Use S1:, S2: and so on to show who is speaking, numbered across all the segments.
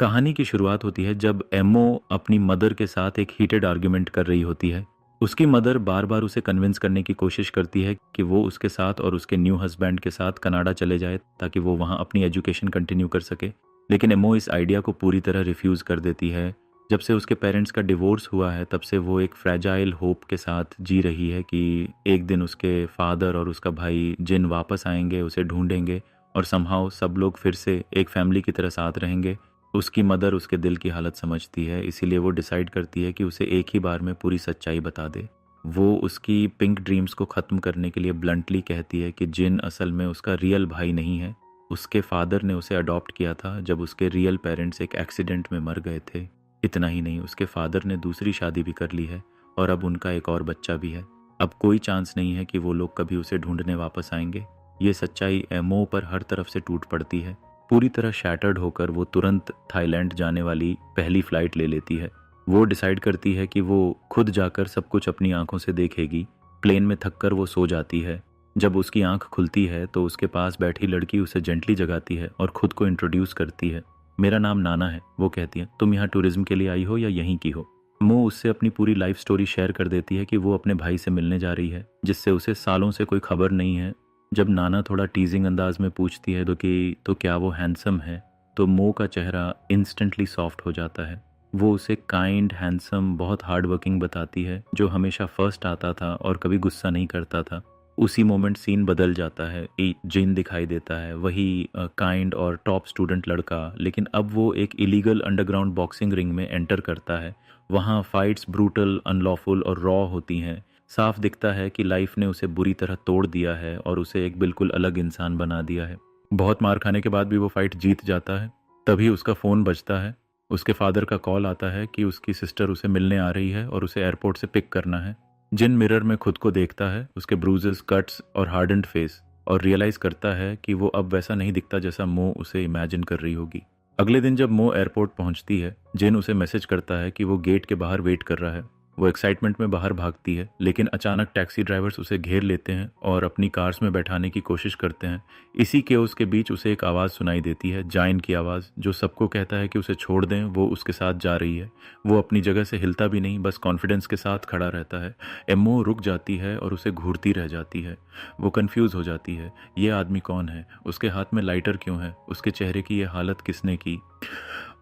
S1: कहानी की शुरुआत होती है जब एमओ अपनी मदर के साथ एक हीटेड आर्ग्यूमेंट कर रही होती है। उसकी मदर बार बार उसे कन्विंस करने की कोशिश करती है कि वो उसके साथ और उसके न्यू हस्बैंड के साथ कनाडा चले जाए ताकि वो वहाँ अपनी एजुकेशन कंटिन्यू कर सके। लेकिन एमओ इस आइडिया को पूरी तरह रिफ्यूज़ कर देती है। जब से उसके पेरेंट्स का डिवोर्स हुआ है तब से वो एक फ्रेजाइल होप के साथ जी रही है कि एक दिन उसके फादर और उसका भाई जिन वापस आएंगे, उसे ढूंढेंगे और समहाउ सब लोग फिर से एक फैमिली की तरह साथ रहेंगे। उसकी मदर उसके दिल की हालत समझती है, इसीलिए वो डिसाइड करती है कि उसे एक ही बार में पूरी सच्चाई बता दे। वो उसकी पिंक ड्रीम्स को ख़त्म करने के लिए ब्लंटली कहती है कि जिन असल में उसका रियल भाई नहीं है। उसके फादर ने उसे अडॉप्ट किया था जब उसके रियल पेरेंट्स एक एक्सीडेंट में मर गए थे। इतना ही नहीं, उसके फादर ने दूसरी शादी भी कर ली है और अब उनका एक और बच्चा भी है। अब कोई चांस नहीं है कि वो लोग कभी उसे ढूंढने वापस आएंगे। ये सच्चाई एमओ पर हर तरफ से टूट पड़ती है। पूरी तरह शैटर्ड होकर वो तुरंत थाईलैंड जाने वाली पहली फ्लाइट ले लेती है। वो डिसाइड करती है कि वो खुद जाकर सब कुछ अपनी आंखों से देखेगी। प्लेन में थककर वो सो जाती है। जब उसकी आंख खुलती है तो उसके पास बैठी लड़की उसे जेंटली जगाती है और खुद को इंट्रोड्यूस करती है। मेरा नाम नाना है, वो कहती है। तुम यहाँ टूरिज्म के लिए आई हो या यहीं की हो? मो उससे अपनी पूरी लाइफ स्टोरी शेयर कर देती है कि वो अपने भाई से मिलने जा रही है जिससे उसे सालों से कोई खबर नहीं है। जब नाना थोड़ा टीजिंग अंदाज में पूछती है तो क्या वो हैंडसम है, तो मो का चेहरा इंस्टेंटली सॉफ्ट हो जाता है। वो उसे काइंड, हैंडसम, बहुत हार्ड वर्किंग बताती है, जो हमेशा फर्स्ट आता था और कभी गुस्सा नहीं करता था। उसी मोमेंट सीन बदल जाता है। एक जिन दिखाई देता है, वही काइंड और टॉप स्टूडेंट लड़का, लेकिन अब वो एक इलीगल अंडरग्राउंड बॉक्सिंग रिंग में एंटर करता है। वहाँ फाइट्स ब्रूटल, अनलॉफुल और रॉ होती हैं। साफ दिखता है कि लाइफ ने उसे बुरी तरह तोड़ दिया है और उसे एक बिल्कुल अलग इंसान बना दिया है। बहुत मार खाने के बाद भी वो फाइट जीत जाता है। तभी उसका फ़ोन बजता है। उसके फादर का कॉल आता है कि उसकी सिस्टर उसे मिलने आ रही है और उसे एयरपोर्ट से पिक करना है। जिन मिरर में खुद को देखता है, उसके ब्रूजेस, कट्स और हार्डन्ड फेस, और रियलाइज़ करता है कि वो अब वैसा नहीं दिखता जैसा मो उसे इमेजिन कर रही होगी। अगले दिन जब मो एयरपोर्ट पहुंचती है, जिन उसे मैसेज करता है कि वो गेट के बाहर वेट कर रहा है। वो एक्साइटमेंट में बाहर भागती है, लेकिन अचानक टैक्सी ड्राइवर्स उसे घेर लेते हैं और अपनी कार्स में बैठाने की कोशिश करते हैं। इसी केओस के बीच उसे एक आवाज़ सुनाई देती है, जाइन की आवाज़, जो सबको कहता है कि उसे छोड़ दें, वो उसके साथ जा रही है। वो अपनी जगह से हिलता भी नहीं, बस कॉन्फिडेंस के साथ खड़ा रहता है। एमओ रुक जाती है और उसे घूरती रह जाती है। वो कंफ्यूज हो जाती है, ये आदमी कौन है, उसके हाथ में लाइटर क्यों है, उसके चेहरे की ये हालत किसने की।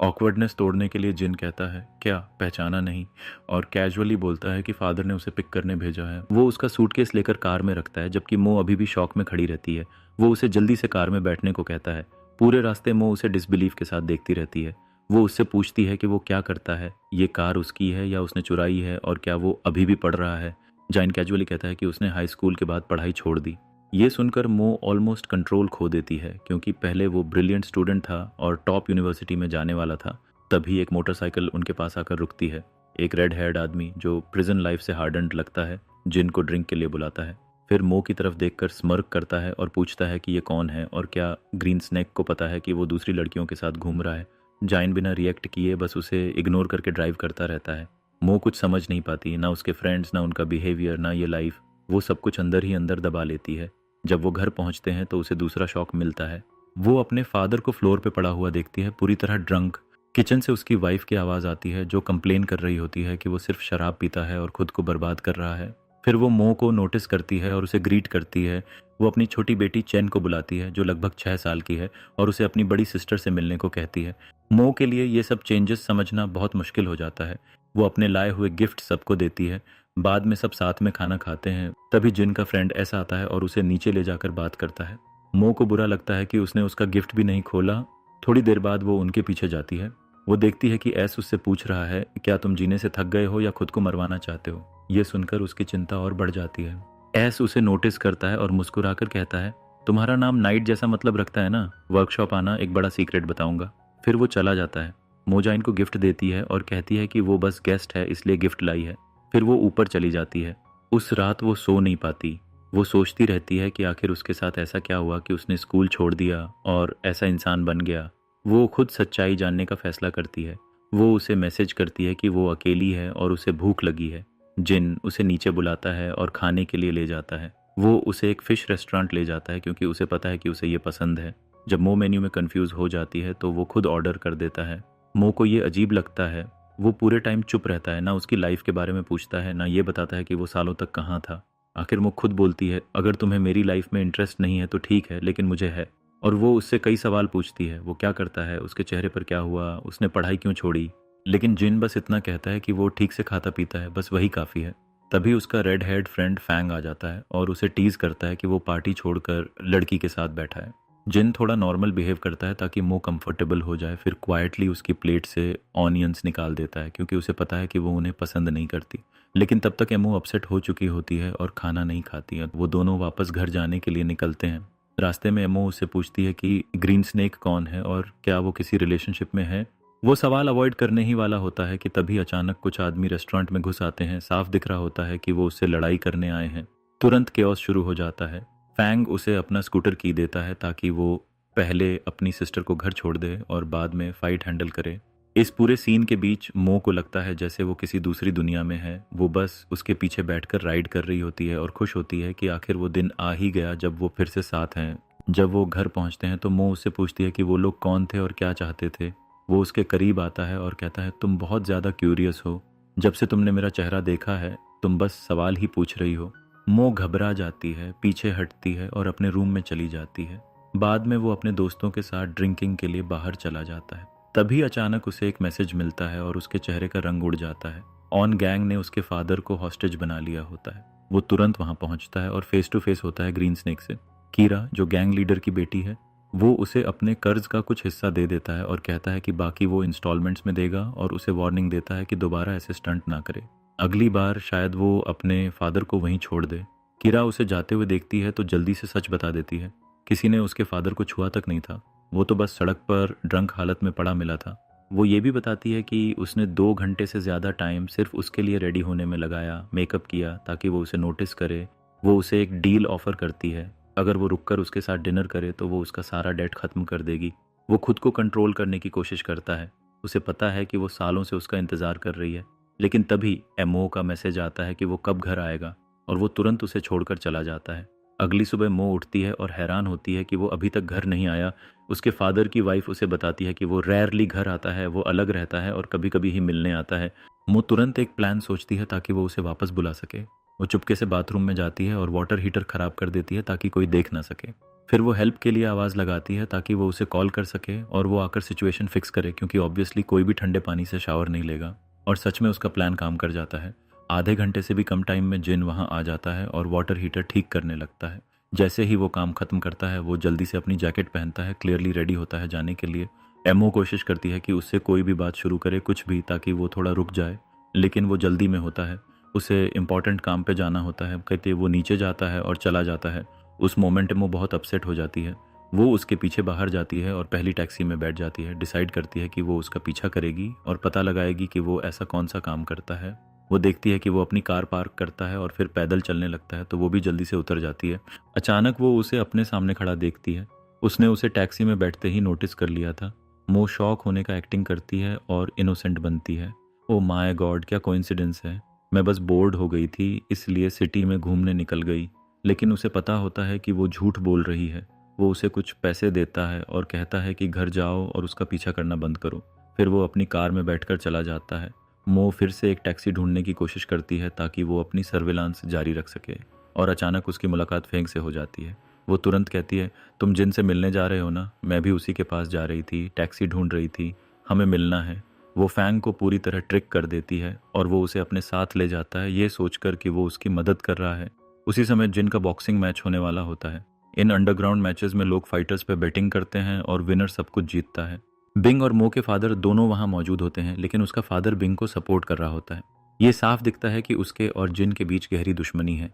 S1: ऑकवर्डनेस तोड़ने के लिए जिन कहता है, क्या पहचाना नहीं, और कैजुअली बोलता है कि फादर ने उसे पिक करने भेजा है। वो उसका सूटकेस लेकर कार में रखता है, जबकि मो अभी भी शॉक में खड़ी रहती है। वो उसे जल्दी से कार में बैठने को कहता है। पूरे रास्ते मो उसे डिसबिलीफ के साथ देखती रहती है। वो उससे पूछती है कि वो क्या करता है, ये कार उसकी है या उसने चुराई है, और क्या वो अभी भी पढ़ रहा है। जाइन कैजुअली कहता है कि उसने हाई स्कूल के बाद पढ़ाई छोड़ दी। ये सुनकर मो ऑलमोस्ट कंट्रोल खो देती है, क्योंकि पहले वो ब्रिलियंट स्टूडेंट था और टॉप यूनिवर्सिटी में जाने वाला था। तभी एक मोटरसाइकिल उनके पास आकर रुकती है। एक रेड हेयर्ड आदमी जो प्रिजन लाइफ से हार्डन्ड लगता है, जिन को ड्रिंक के लिए बुलाता है। फिर मो की तरफ देखकर स्मर्क करता है और पूछता है कि ये कौन है और क्या ग्रीन स्नैक को पता है कि वो दूसरी लड़कियों के साथ घूम रहा है। जाइन बिना रिएक्ट किए बस उसे इग्नोर करके ड्राइव करता रहता है। मो कुछ समझ नहीं पाती, ना उसके फ्रेंड्स, ना उनका बिहेवियर, ना ये लाइफ। वो सब कुछ अंदर ही अंदर दबा लेती है। जब वो घर पहुंचते हैं तो उसे दूसरा शॉक मिलता है। वो अपने फादर को फ्लोर पे पड़ा हुआ देखती है, पूरी तरह ड्रंक। किचन से उसकी वाइफ की आवाज़ आती है, जो कंप्लेन कर रही होती है कि वो सिर्फ शराब पीता है और खुद को बर्बाद कर रहा है। फिर वो मो को नोटिस करती है और उसे ग्रीट करती है। वो अपनी छोटी बेटी चेन को बुलाती है, जो लगभग 6 साल की है, और उसे अपनी बड़ी सिस्टर से मिलने को कहती है। मो के लिए ये सब चेंजेस समझना बहुत मुश्किल हो जाता है। वो अपने लाए हुए गिफ्ट सबको देती है। बाद में सब साथ में खाना खाते हैं। तभी जिन का फ्रेंड ऐसा आता है और उसे नीचे ले जाकर बात करता है। मो को बुरा लगता है कि उसने उसका गिफ्ट भी नहीं खोला। थोड़ी देर बाद वो उनके पीछे जाती है। वो देखती है कि एस उससे पूछ रहा है, क्या तुम जीने से थक गए हो या खुद को मरवाना चाहते हो। ये सुनकर उसकी चिंता और बढ़ जाती है। एस उसे नोटिस करता है और मुस्कुराकर कहता है, तुम्हारा नाम नाइट जैसा मतलब रखता है ना, वर्कशॉप आना, एक बड़ा सीक्रेट बताऊंगा। फिर वो चला जाता है। मोजा इनको गिफ्ट देती है और कहती है कि वो बस गेस्ट है, इसलिए गिफ्ट लाई है। फिर वो ऊपर चली जाती है। उस रात वो सो नहीं पाती। वो सोचती रहती है कि आखिर उसके साथ ऐसा क्या हुआ कि उसने स्कूल छोड़ दिया और ऐसा इंसान बन गया। वो खुद सच्चाई जानने का फैसला करती है। वो उसे मैसेज करती है कि वो अकेली है और उसे भूख लगी है। जिन उसे नीचे बुलाता है और खाने के लिए ले जाता है। वो उसे एक फ़िश रेस्टोरेंट ले जाता है, क्योंकि उसे पता है कि उसे ये पसंद है। जब मो मेन्यू में कंफ्यूज हो जाती है तो वो खुद ऑर्डर कर देता है। मो को ये अजीब लगता है। वो पूरे टाइम चुप रहता है, ना उसकी लाइफ के बारे में पूछता है, ना ये बताता है कि वो सालों तक कहाँ था। आखिर मो खुद बोलती है, अगर तुम्हें मेरी लाइफ में इंटरेस्ट नहीं है तो ठीक है, लेकिन मुझे है। और वो उससे कई सवाल पूछती है, वो क्या करता है, उसके चेहरे पर क्या हुआ, उसने पढ़ाई क्यों छोड़ी। लेकिन जिन बस इतना कहता है कि वो ठीक से खाता पीता है, बस वही काफ़ी है। तभी उसका रेड हेड फ्रेंड फैंग आ जाता है और उसे टीज करता है कि वो पार्टी छोड़कर लड़की के साथ बैठा है। जिन थोड़ा नॉर्मल बिहेव करता है ताकि मो कंफर्टेबल हो जाए, फिर क्वाइटली उसकी प्लेट से ऑनियंस निकाल देता है क्योंकि उसे पता है कि वो उन्हें पसंद नहीं करती। लेकिन तब तक एमो अपसेट हो चुकी होती है और खाना नहीं खाती है। वो दोनों वापस घर जाने के लिए निकलते हैं। रास्ते में एमो उससे पूछती है कि ग्रीन स्नेक कौन है और क्या वो किसी रिलेशनशिप में है। वो सवाल अवॉइड करने ही वाला होता है कि तभी अचानक कुछ आदमी रेस्टोरेंट में घुस आते हैं। साफ दिख रहा होता है कि वो उससे लड़ाई करने आए हैं। तुरंत केओस शुरू हो जाता है। फैंग उसे अपना स्कूटर की देता है ताकि वो पहले अपनी सिस्टर को घर छोड़ दे और बाद में फाइट हैंडल करे। इस पूरे सीन के बीच मो को लगता है जैसे वो किसी दूसरी दुनिया में है। वो बस उसके पीछे बैठकर राइड कर रही होती है और खुश होती है कि आखिर वो दिन आ ही गया जब वो फिर से साथ हैं। जब वो घर पहुंचते हैं तो मो उससे पूछती है कि वो लोग कौन थे और क्या चाहते थे। वो उसके करीब आता है और कहता है, तुम बहुत ज़्यादा क्यूरियस हो। जब से तुमने मेरा चेहरा देखा है तुम बस सवाल ही पूछ रही हो। मो घबरा जाती है, पीछे हटती है और अपने रूम में चली जाती है। बाद में वो अपने दोस्तों के साथ ड्रिंकिंग के लिए बाहर चला जाता है। तभी अचानक उसे एक मैसेज मिलता है और उसके चेहरे का रंग उड़ जाता है। ऑन गैंग ने उसके फादर को हॉस्टेज बना लिया होता है। वो तुरंत वहां पहुंचता है और फेस टू फेस होता है ग्रीन स्नेक से। कीरा, जो गैंग लीडर की बेटी है, वो उसे अपने कर्ज का कुछ हिस्सा दे देता है और कहता है कि बाकी वो इंस्टॉलमेंट्स में देगा और उसे वार्निंग देता है कि दोबारा ऐसे स्टंट ना करे। अगली बार शायद वो अपने फादर को वहीं छोड़ दे। कीरा उसे जाते हुए देखती है तो जल्दी से सच बता देती है। किसी ने उसके फादर को छुआ तक नहीं था। वो तो बस सड़क पर ड्रंक हालत में पड़ा मिला था। वो ये भी बताती है कि उसने 2 घंटे से ज़्यादा टाइम सिर्फ उसके लिए रेडी होने में लगाया, मेकअप किया ताकि वो उसे नोटिस करे। वो उसे एक डील ऑफर करती है, अगर वो रुककर उसके साथ डिनर करे तो वो उसका सारा डेट खत्म कर देगी। वो खुद को कंट्रोल करने की कोशिश करता है। उसे पता है कि वो सालों से उसका इंतज़ार कर रही है। लेकिन तभी एमओ का मैसेज आता है कि वो कब घर आएगा और वो तुरंत उसे छोड़कर चला जाता है। अगली सुबह मो उठती है और हैरान होती है कि वो अभी तक घर नहीं आया। उसके फादर की वाइफ उसे बताती है कि वो रेयरली घर आता है, वो अलग रहता है और कभी कभी ही मिलने आता है। मो तुरंत एक प्लान सोचती है ताकि वो उसे वापस बुला सके। वो चुपके से बाथरूम में जाती है और वाटर हीटर खराब कर देती है ताकि कोई देख ना सके। फिर वो हेल्प के लिए आवाज़ लगाती है ताकि वो उसे कॉल कर सके और वो आकर सिचुएशन फिक्स करे, क्योंकि ऑब्वियसली कोई भी ठंडे पानी से शावर नहीं लेगा। और सच में उसका प्लान काम कर जाता है। आधे घंटे से भी कम टाइम में जिन वहाँ आ जाता है और वाटर हीटर ठीक करने लगता है। जैसे ही वो काम खत्म करता है वो जल्दी से अपनी जैकेट पहनता है, क्लियरली रेडी होता है जाने के लिए। एमओ कोशिश करती है कि उससे कोई भी बात शुरू करे, कुछ भी, ताकि वो थोड़ा रुक जाए, लेकिन वो जल्दी में होता है। उसे इम्पॉर्टेंट काम पे जाना होता है। कहते वो नीचे जाता है और चला जाता है। उस मोमेंट में वो बहुत अपसेट हो जाती है। वो उसके पीछे बाहर जाती है और पहली टैक्सी में बैठ जाती है। डिसाइड करती है कि वो उसका पीछा करेगी और पता लगाएगी कि वो ऐसा कौन सा काम करता है। वो देखती है कि वो अपनी कार पार्क करता है और फिर पैदल चलने लगता है, तो वो भी जल्दी से उतर जाती है। अचानक वो उसे अपने सामने खड़ा देखती है। उसने उसे टैक्सी में बैठते ही नोटिस कर लिया था। मो शॉक होने का एक्टिंग करती है और इनोसेंट बनती है। ओ माय गॉड, क्या कोइंसिडेंस है। मैं बस बोर्ड हो गई थी, इसलिए सिटी में घूमने निकल गई। लेकिन उसे पता होता है कि वो झूठ बोल रही है। वो उसे कुछ पैसे देता है और कहता है कि घर जाओ और उसका पीछा करना बंद करो। फिर वो अपनी कार में बैठकर चला जाता है। मो फिर से एक टैक्सी ढूंढने की कोशिश करती है ताकि वो अपनी सर्विलांस जारी रख सके, और अचानक उसकी मुलाकात फेंग से हो जाती है। वो तुरंत कहती है, तुम जिनसे मिलने जा रहे हो ना, मैं भी उसी के पास जा रही थी, टैक्सी ढूंढ रही थी, हमें मिलना है। वो फैंग को पूरी तरह ट्रिक कर देती है और वो उसे अपने साथ ले जाता है, ये सोचकर कि वो उसकी मदद कर रहा है। उसी समय जिन का बॉक्सिंग मैच होने वाला होता है। इन अंडरग्राउंड मैचेस में लोग फाइटर्स पे बेटिंग करते हैं और विनर सब कुछ जीतता है। बिंग और मो के फादर दोनों वहां मौजूद होते हैं, लेकिन उसका फादर बिंग को सपोर्ट कर रहा होता है। ये साफ दिखता है कि उसके और जिन के बीच गहरी दुश्मनी है,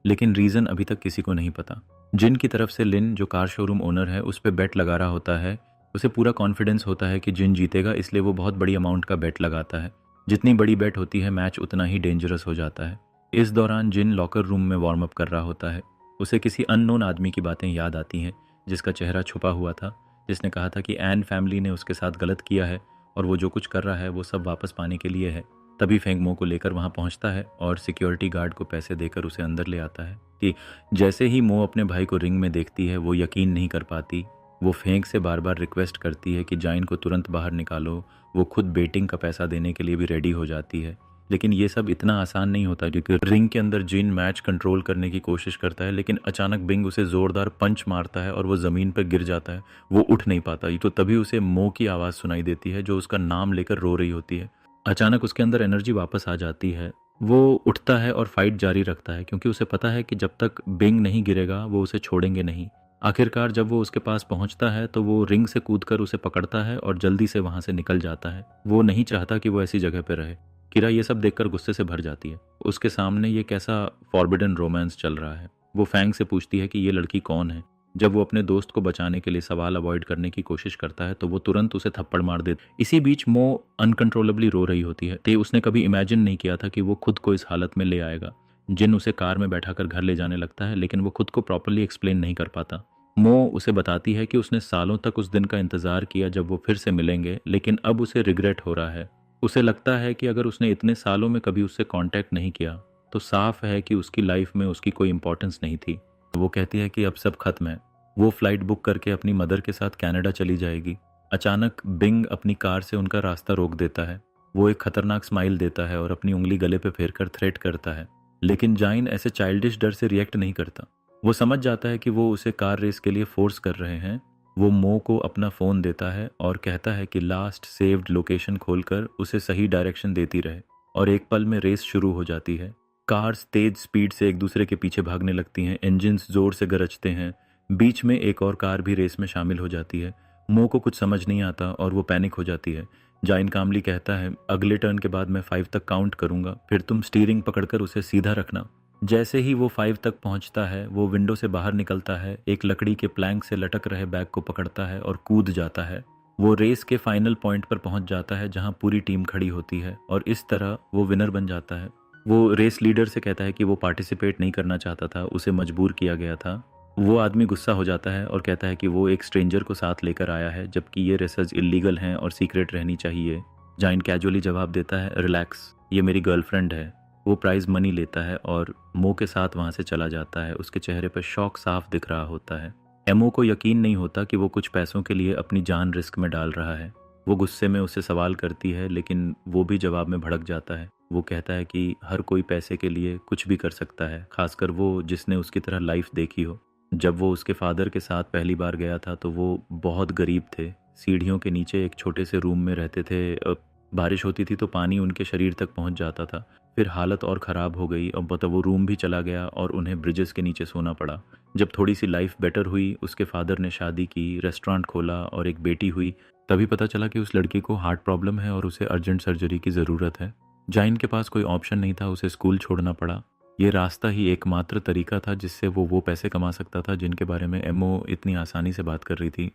S1: लेकिन रीजन अभी तक किसी को नहीं पता। जिन की तरफ से लिन, जो कार शोरूम ओनर है, उस पर बेट लगा रहा होता है। उसे पूरा कॉन्फिडेंस होता है कि जिन जीतेगा, इसलिए वो बहुत बड़ी अमाउंट का बेट लगाता है। जितनी बड़ी बेट होती है, मैच उतना ही डेंजरस हो जाता है। इस दौरान जिन लॉकर रूम में वार्म अप कर रहा होता है। उसे किसी अननोन आदमी की बातें याद आती हैं, जिसका चेहरा छुपा हुआ था, जिसने कहा था कि एन फैमिली ने उसके साथ गलत किया है और वो जो कुछ कर रहा है वो सब वापस पाने के लिए है। तभी फेंग मो को लेकर वहां पहुंचता है और सिक्योरिटी गार्ड को पैसे देकर उसे अंदर ले आता है। कि जैसे ही मो अपने भाई को रिंग में देखती है, वो यकीन नहीं कर पाती। वो फेंक से बार बार रिक्वेस्ट करती है कि जाइन को तुरंत बाहर निकालो। वो खुद बेटिंग का पैसा देने के लिए भी रेडी हो जाती है। लेकिन ये सब इतना आसान नहीं होता, क्योंकि रिंग के अंदर जिन मैच कंट्रोल करने की कोशिश करता है, लेकिन अचानक बिंग उसे जोरदार पंच मारता है और वो ज़मीन पर गिर जाता है। वो उठ नहीं पाता। तो तभी उसे मो की आवाज़ सुनाई देती है, जो उसका नाम लेकर रो रही होती है। अचानक उसके अंदर एनर्जी वापस आ जाती है। वो उठता है और फाइट जारी रखता है, क्योंकि उसे पता है कि जब तक बिंग नहीं गिरेगा वो उसे छोड़ेंगे नहीं। आखिरकार जब वो उसके पास पहुंचता है तो वो रिंग से कूदकर उसे पकड़ता है और जल्दी से वहां से निकल जाता है। वो नहीं चाहता कि वो ऐसी जगह पे रहे। किरा ये सब देखकर गुस्से से भर जाती है। उसके सामने ये कैसा फॉरबिडन रोमांस चल रहा है। वो फैंग से पूछती है कि ये लड़की कौन है। जब वो अपने दोस्त को बचाने के लिए सवाल अवॉइड करने की कोशिश करता है तो वो तुरंत उसे थप्पड़ मार देती। इसी बीच मो अनकंट्रोलेबली रो रही होती है। ते उसने कभी इमेजिन नहीं किया था कि वो खुद को इस हालत में ले आएगा। जिन उसे कार में बैठाकर घर ले जाने लगता है, लेकिन वो खुद को प्रॉपरली एक्सप्लेन नहीं कर पाता। मो उसे बताती है कि उसने सालों तक उस दिन का इंतजार किया जब वो फिर से मिलेंगे, लेकिन अब उसे रिग्रेट हो रहा है। उसे लगता है कि अगर उसने इतने सालों में कभी उससे कांटेक्ट नहीं किया तो साफ है कि उसकी लाइफ में उसकी कोई इंपॉर्टेंस नहीं थी। वो कहती है कि अब सब खत्म है। वो फ्लाइट बुक करके अपनी मदर के साथ कनाडा चली जाएगी। अचानक बिंग अपनी कार से उनका रास्ता रोक देता है। वो एक खतरनाक स्माइल देता है और अपनी उंगली गले पे फेरकर थ्रेट करता है, लेकिन जाइन ऐसे चाइल्डिश डर से रिएक्ट नहीं करता। वो समझ जाता है कि वो उसे कार रेस के लिए फोर्स कर रहे हैं। वो मो को अपना फ़ोन देता है और कहता है कि लास्ट सेव्ड लोकेशन खोलकर उसे सही डायरेक्शन देती रहे, और एक पल में रेस शुरू हो जाती है। कार्स तेज स्पीड से एक दूसरे के पीछे भागने लगती हैं। इंजन्स जोर से गरजते हैं। बीच में एक और कार भी रेस में शामिल हो जाती है। मो को कुछ समझ नहीं आता और वो पैनिक हो जाती है। जाइन कामली कहता है, अगले टर्न के बाद मैं 5 तक काउंट करूंगा, फिर तुम स्टीयरिंग पकड़कर उसे सीधा रखना। जैसे ही वो 5 तक पहुंचता है वो विंडो से बाहर निकलता है, एक लकड़ी के प्लैंक से लटक रहे बैग को पकड़ता है और कूद जाता है। वो रेस के फाइनल पॉइंट पर पहुंच जाता है जहां पूरी टीम खड़ी होती है, और इस तरह वो विनर बन जाता है। वो रेस लीडर से कहता है कि वो पार्टिसिपेट नहीं करना चाहता था, उसे मजबूर किया गया था। वो आदमी गुस्सा हो जाता है और कहता है कि वो एक स्ट्रेंजर को साथ लेकर आया है, जबकि ये रेसेस इलीगल हैं और सीक्रेट रहनी चाहिए। जाइन कैजुअली जवाब देता है, रिलैक्स, ये मेरी गर्लफ्रेंड है। वो प्राइज मनी लेता है और मो के साथ वहां से चला जाता है। उसके चेहरे पर शौक साफ दिख रहा होता है। एमो को यकीन नहीं होता कि वो कुछ पैसों के लिए अपनी जान रिस्क में डाल रहा है। वो गुस्से में उससे सवाल करती है, लेकिन वो भी जवाब में भड़क जाता है। वो कहता है कि हर कोई पैसे के लिए कुछ भी कर सकता है, खासकर वो जिसने उसकी तरह लाइफ देखी हो। जब वो उसके फादर के साथ पहली बार गया था तो वो बहुत गरीब थे। सीढ़ियों के नीचे एक छोटे से रूम में रहते थे। बारिश होती थी तो पानी उनके शरीर तक पहुंच जाता था। फिर हालत और ख़राब हो गई और वो रूम भी चला गया और उन्हें ब्रिजेस के नीचे सोना पड़ा। जब थोड़ी सी लाइफ बेटर हुई, उसके फादर ने शादी की, रेस्टोरेंट खोला और एक बेटी हुई। तभी पता चला कि उस लड़की को हार्ट प्रॉब्लम है और उसे अर्जेंट सर्जरी की ज़रूरत है। जाइन के पास कोई ऑप्शन नहीं था, उसे स्कूल छोड़ना पड़ा। ये रास्ता ही एकमात्र तरीका था जिससे वो पैसे कमा सकता था जिनके बारे में एमओ इतनी आसानी से बात कर रही थी।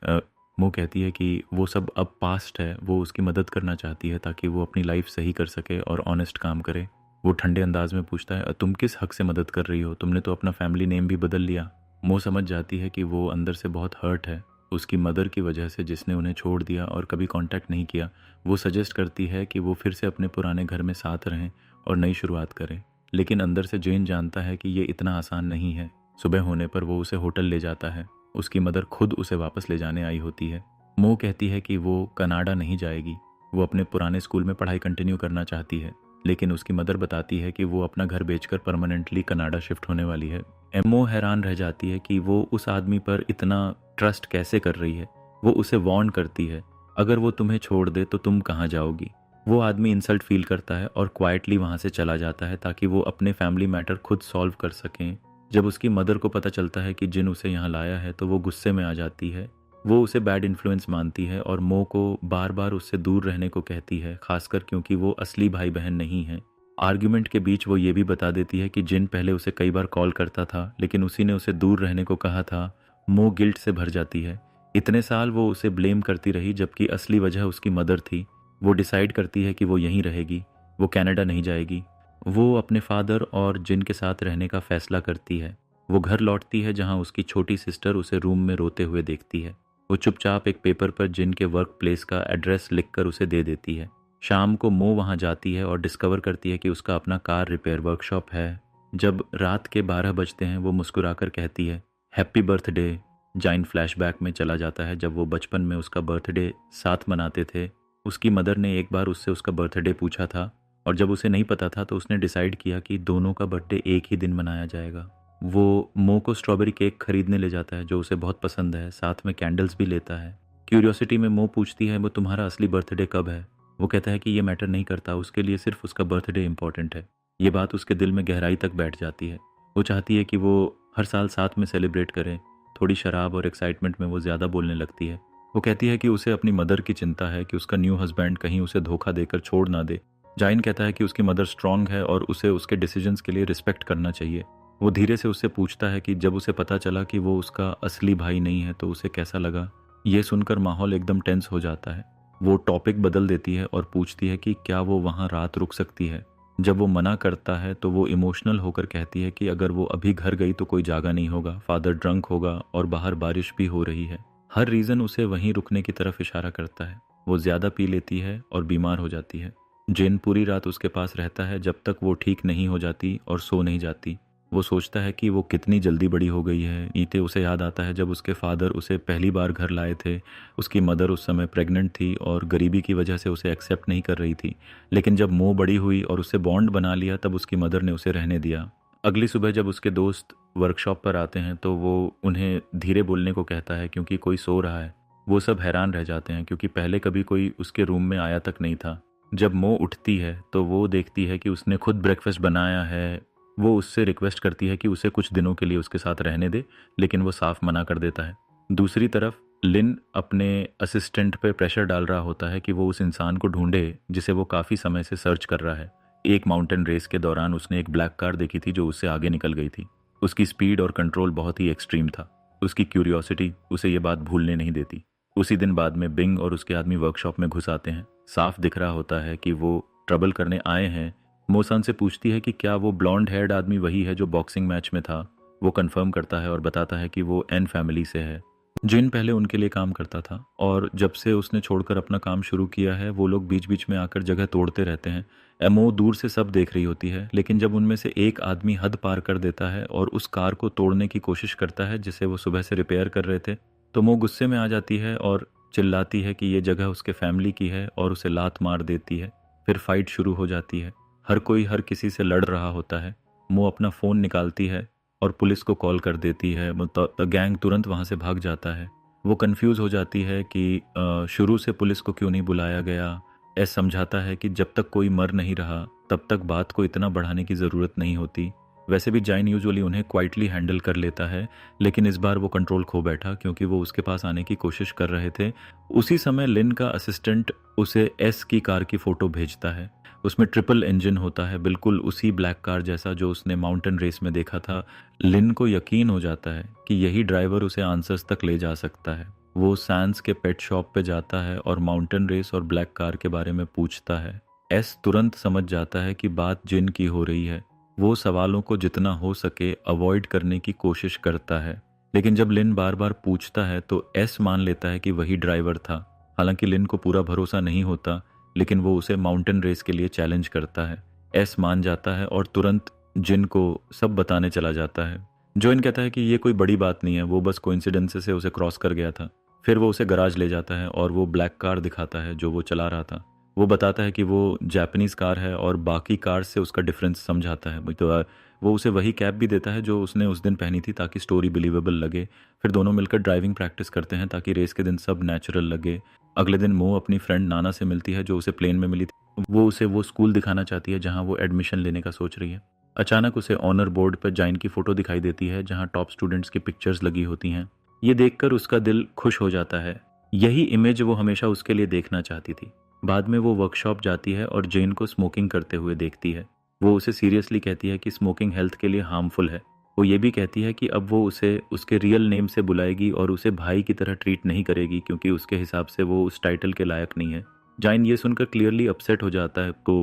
S1: मो कहती है कि वो सब अब पास्ट है। वो उसकी मदद करना चाहती है ताकि वो अपनी लाइफ सही कर सके और ऑनेस्ट काम करे। वो ठंडे अंदाज में पूछता है, तुम किस हक से मदद कर रही हो? तुमने तो अपना फैमिली नेम भी बदल लिया। मो समझ जाती है कि वो अंदर से बहुत हर्ट है उसकी मदर की वजह से, जिसने उन्हें छोड़ दिया और कभी कांटेक्ट नहीं किया। वो सजेस्ट करती है कि वो फिर से अपने पुराने घर में साथ रहें और नई शुरुआत करें, लेकिन अंदर से जेन जानता है कि ये इतना आसान नहीं है। सुबह होने पर वो उसे होटल ले जाता है। उसकी मदर खुद उसे वापस ले जाने आई होती है। मो कहती है कि वो कनाडा नहीं जाएगी, वो अपने पुराने स्कूल में पढ़ाई कंटिन्यू करना चाहती है, लेकिन उसकी मदर बताती है कि वो अपना घर बेचकर परमानेंटली कनाडा शिफ्ट होने वाली है। एमओ हैरान रह जाती है कि वो उस आदमी पर इतना ट्रस्ट कैसे कर रही है। वो उसे वार्न करती है, अगर वो तुम्हें छोड़ दे तो तुम कहाँ जाओगी। वो आदमी इंसल्ट फील करता है और क्वाइटली वहाँ से चला जाता है ताकि वो अपने फैमिली मैटर खुद सॉल्व कर सकें। जब उसकी मदर को पता चलता है कि जिन उसे यहाँ लाया है तो वो गुस्से में आ जाती है। वो उसे बैड इन्फ्लुएंस मानती है और मो को बार बार उससे दूर रहने को कहती है, खासकर क्योंकि वो असली भाई बहन नहीं है। आर्ग्यूमेंट के बीच वो ये भी बता देती है कि जिन पहले उसे कई बार कॉल करता था लेकिन उसी ने उसे दूर रहने को कहा था। मो गिल्ट से भर जाती है। इतने साल वो उसे ब्लेम करती रही जबकि असली वजह उसकी मदर थी। वो डिसाइड करती है कि वो यहीं रहेगी, वो कनाडा नहीं जाएगी। वो अपने फादर और जिन के साथ रहने का फैसला करती है। वो घर लौटती है जहां उसकी छोटी सिस्टर उसे रूम में रोते हुए देखती है। वो चुपचाप एक पेपर पर जिन के वर्क प्लेस का एड्रेस लिखकर उसे दे देती है। शाम को मो वहां जाती है और डिस्कवर करती है कि उसका अपना कार रिपेयर वर्कशॉप है। जब रात के 12 बजते हैं वो मुस्कुराकर कहती है, हैप्पी बर्थडे। जाइन फ्लैशबैक में चला जाता है जब वो बचपन में उसका बर्थडे साथ मनाते थे। उसकी मदर ने एक बार उससे उसका बर्थडे पूछा था और जब उसे नहीं पता था तो उसने डिसाइड किया कि दोनों का बर्थडे एक ही दिन मनाया जाएगा। वो मो को स्ट्रॉबेरी केक खरीदने ले जाता है जो उसे बहुत पसंद है, साथ में कैंडल्स भी लेता है। क्यूरियोसिटी में मो पूछती है वो तुम्हारा असली बर्थडे कब है। वो कहता है कि ये मैटर नहीं करता, उसके लिए सिर्फ उसका बर्थडे इंपॉर्टेंट है। ये बात उसके दिल में गहराई तक बैठ जाती है। वो चाहती है कि वो हर साल साथ में सेलिब्रेट करें। थोड़ी शराब और एक्साइटमेंट में वो ज़्यादा बोलने लगती है। वो कहती है कि उसे अपनी मदर की चिंता है कि उसका न्यू हस्बैंड कहीं उसे धोखा देकर छोड़ ना दे। जाइन कहता है कि उसकी मदर स्ट्रांग है और उसे उसके डिसीजंस के लिए रिस्पेक्ट करना चाहिए। वो धीरे से उससे पूछता है कि जब उसे पता चला कि वो उसका असली भाई नहीं है तो उसे कैसा लगा। ये सुनकर माहौल एकदम टेंस हो जाता है। वो टॉपिक बदल देती है और पूछती है कि क्या वो वहाँ रात रुक सकती है। जब वो मना करता है तो वो इमोशनल होकर कहती है कि अगर वो अभी घर गई तो कोई जागा नहीं होगा, फादर ड्रंक होगा और बाहर बारिश भी हो रही है। हर रीज़न उसे वहीं रुकने की तरफ इशारा करता है। वो ज़्यादा पी लेती है और बीमार हो जाती है। जेन पूरी रात उसके पास रहता है जब तक वो ठीक नहीं हो जाती और सो नहीं जाती। वो सोचता है कि वो कितनी जल्दी बड़ी हो गई है। ईते उसे याद आता है जब उसके फादर उसे पहली बार घर लाए थे। उसकी मदर उस समय प्रेग्नेंट थी और गरीबी की वजह से उसे एक्सेप्ट नहीं कर रही थी। लेकिन जब मो बड़ी हुई और उससे बॉन्ड बना लिया तब उसकी मदर ने उसे रहने दिया। अगली सुबह जब उसके दोस्त वर्कशॉप पर आते हैं तो वो उन्हें धीरे बोलने को कहता है क्योंकि कोई सो रहा है। वो सब हैरान रह जाते हैं क्योंकि पहले कभी कोई उसके रूम में आया तक नहीं था। जब मो उठती है तो वो देखती है कि उसने खुद ब्रेकफास्ट बनाया है। वो उससे रिक्वेस्ट करती है कि उसे कुछ दिनों के लिए उसके साथ रहने दे, लेकिन वो साफ मना कर देता है। दूसरी तरफ लिन अपने असिस्टेंट पे प्रेशर डाल रहा होता है कि वो उस इंसान को ढूंढे जिसे वो काफ़ी समय से सर्च कर रहा है। एक माउंटेन रेस के दौरान उसने एक ब्लैक कार देखी थी जो उससे आगे निकल गई थी। उसकी स्पीड और कंट्रोल बहुत ही एक्सट्रीम था। उसकी क्यूरियोसिटी उसे ये बात भूलने नहीं देती। उसी दिन बाद में बिंग और उसके आदमी वर्कशॉप में घुस आते हैं। साफ दिख रहा होता है कि वो ट्रबल करने आए हैं। मोसन से पूछती है कि क्या वो ब्लॉन्ड हेयर्ड आदमी वही है जो बॉक्सिंग मैच में था। वो कंफर्म करता है और बताता है कि वो एन फैमिली से है। जिन पहले उनके लिए काम करता था और जब से उसने छोड़कर अपना काम शुरू किया है वो लोग बीच बीच में आकर जगह तोड़ते रहते हैं। एमओ दूर से सब देख रही होती है, लेकिन जब उनमें से एक आदमी हद पार कर देता है और उस कार को तोड़ने की कोशिश करता है जिसे वो सुबह से रिपेयर कर रहे थे, तो वो गुस्से में आ जाती है और चिल्लाती है कि ये जगह उसके फैमिली की है और उसे लात मार देती है। फिर फाइट शुरू हो जाती है। हर कोई हर किसी से लड़ रहा होता है। मो अपना फ़ोन निकालती है और पुलिस को कॉल कर देती है। गैंग तुरंत वहाँ से भाग जाता है। वो कंफ्यूज हो जाती है कि शुरू से पुलिस को क्यों नहीं बुलाया गया। एस समझाता है कि जब तक कोई मर नहीं रहा तब तक बात को इतना बढ़ाने की ज़रूरत नहीं होती। वैसे भी जाइन यूजुअली उन्हें क्वाइटली हैंडल कर लेता है, लेकिन इस बार वो कंट्रोल खो बैठा क्योंकि वो उसके पास आने की कोशिश कर रहे थे। उसी समय लिन का असिस्टेंट उसे एस की कार की फ़ोटो भेजता है। उसमें ट्रिपल इंजन होता है, बिल्कुल उसी ब्लैक कार जैसा जो उसने माउंटेन रेस में देखा था। लिन को यकीन हो जाता है कि यही ड्राइवर उसे आंसर्स तक ले जा सकता है। वो सैंस के पेट शॉप पे जाता है और माउंटेन रेस और ब्लैक कार के बारे में पूछता है। एस तुरंत समझ जाता है कि बात जिन की हो रही है। वो सवालों को जितना हो सके अवॉइड करने की कोशिश करता है, लेकिन जब लिन बार बार पूछता है तो एस मान लेता है कि वही ड्राइवर था। हालांकि लिन को पूरा भरोसा नहीं होता, लेकिन वो उसे माउंटेन रेस के लिए चैलेंज करता है। एस मान जाता है और तुरंत जिन को सब बताने चला जाता है। जोइन कहता है कि ये कोई बड़ी बात नहीं है, वो बस कोइंसिडेंस से उसे क्रॉस कर गया था। फिर वो उसे गराज ले जाता है और वो ब्लैक कार दिखाता है जो वो चला रहा था। वो बताता है कि वो जापानीज कार है और बाकी कार से उसका डिफरेंस समझाता है। तो वो उसे वही कैप भी देता है जो उसने उस दिन पहनी थी ताकि स्टोरी बिलीवेबल लगे। फिर दोनों मिलकर ड्राइविंग प्रैक्टिस करते हैं ताकि रेस के दिन सब नेचुरल लगे। अगले दिन मो अपनी फ्रेंड नाना से मिलती है जो उसे प्लेन में मिली थी। वो उसे वो स्कूल दिखाना चाहती है जहाँ वो एडमिशन लेने का सोच रही है। अचानक उसे ऑनर बोर्ड पर जाइन की फ़ोटो दिखाई देती है जहाँ टॉप स्टूडेंट्स की पिक्चर्स लगी होती हैं। ये देखकर उसका दिल खुश हो जाता है। यही इमेज वो हमेशा उसके लिए देखना चाहती थी। बाद में वो वर्कशॉप जाती है और जेन को स्मोकिंग करते हुए देखती है। वो उसे सीरियसली कहती है कि स्मोकिंग हेल्थ के लिए हार्मफुल है। वो ये भी कहती है कि अब वो उसे उसके रियल नेम से बुलाएगी और उसे भाई की तरह ट्रीट नहीं करेगी क्योंकि उसके हिसाब से वो उस टाइटल के लायक नहीं है। जाइन ये सुनकर क्लियरली अपसेट हो जाता है तो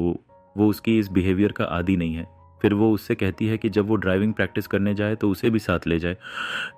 S1: वो उसकी इस बिहेवियर का आदी नहीं है। फिर वो उससे कहती है कि जब वो ड्राइविंग प्रैक्टिस करने जाए तो उसे भी साथ ले जाए।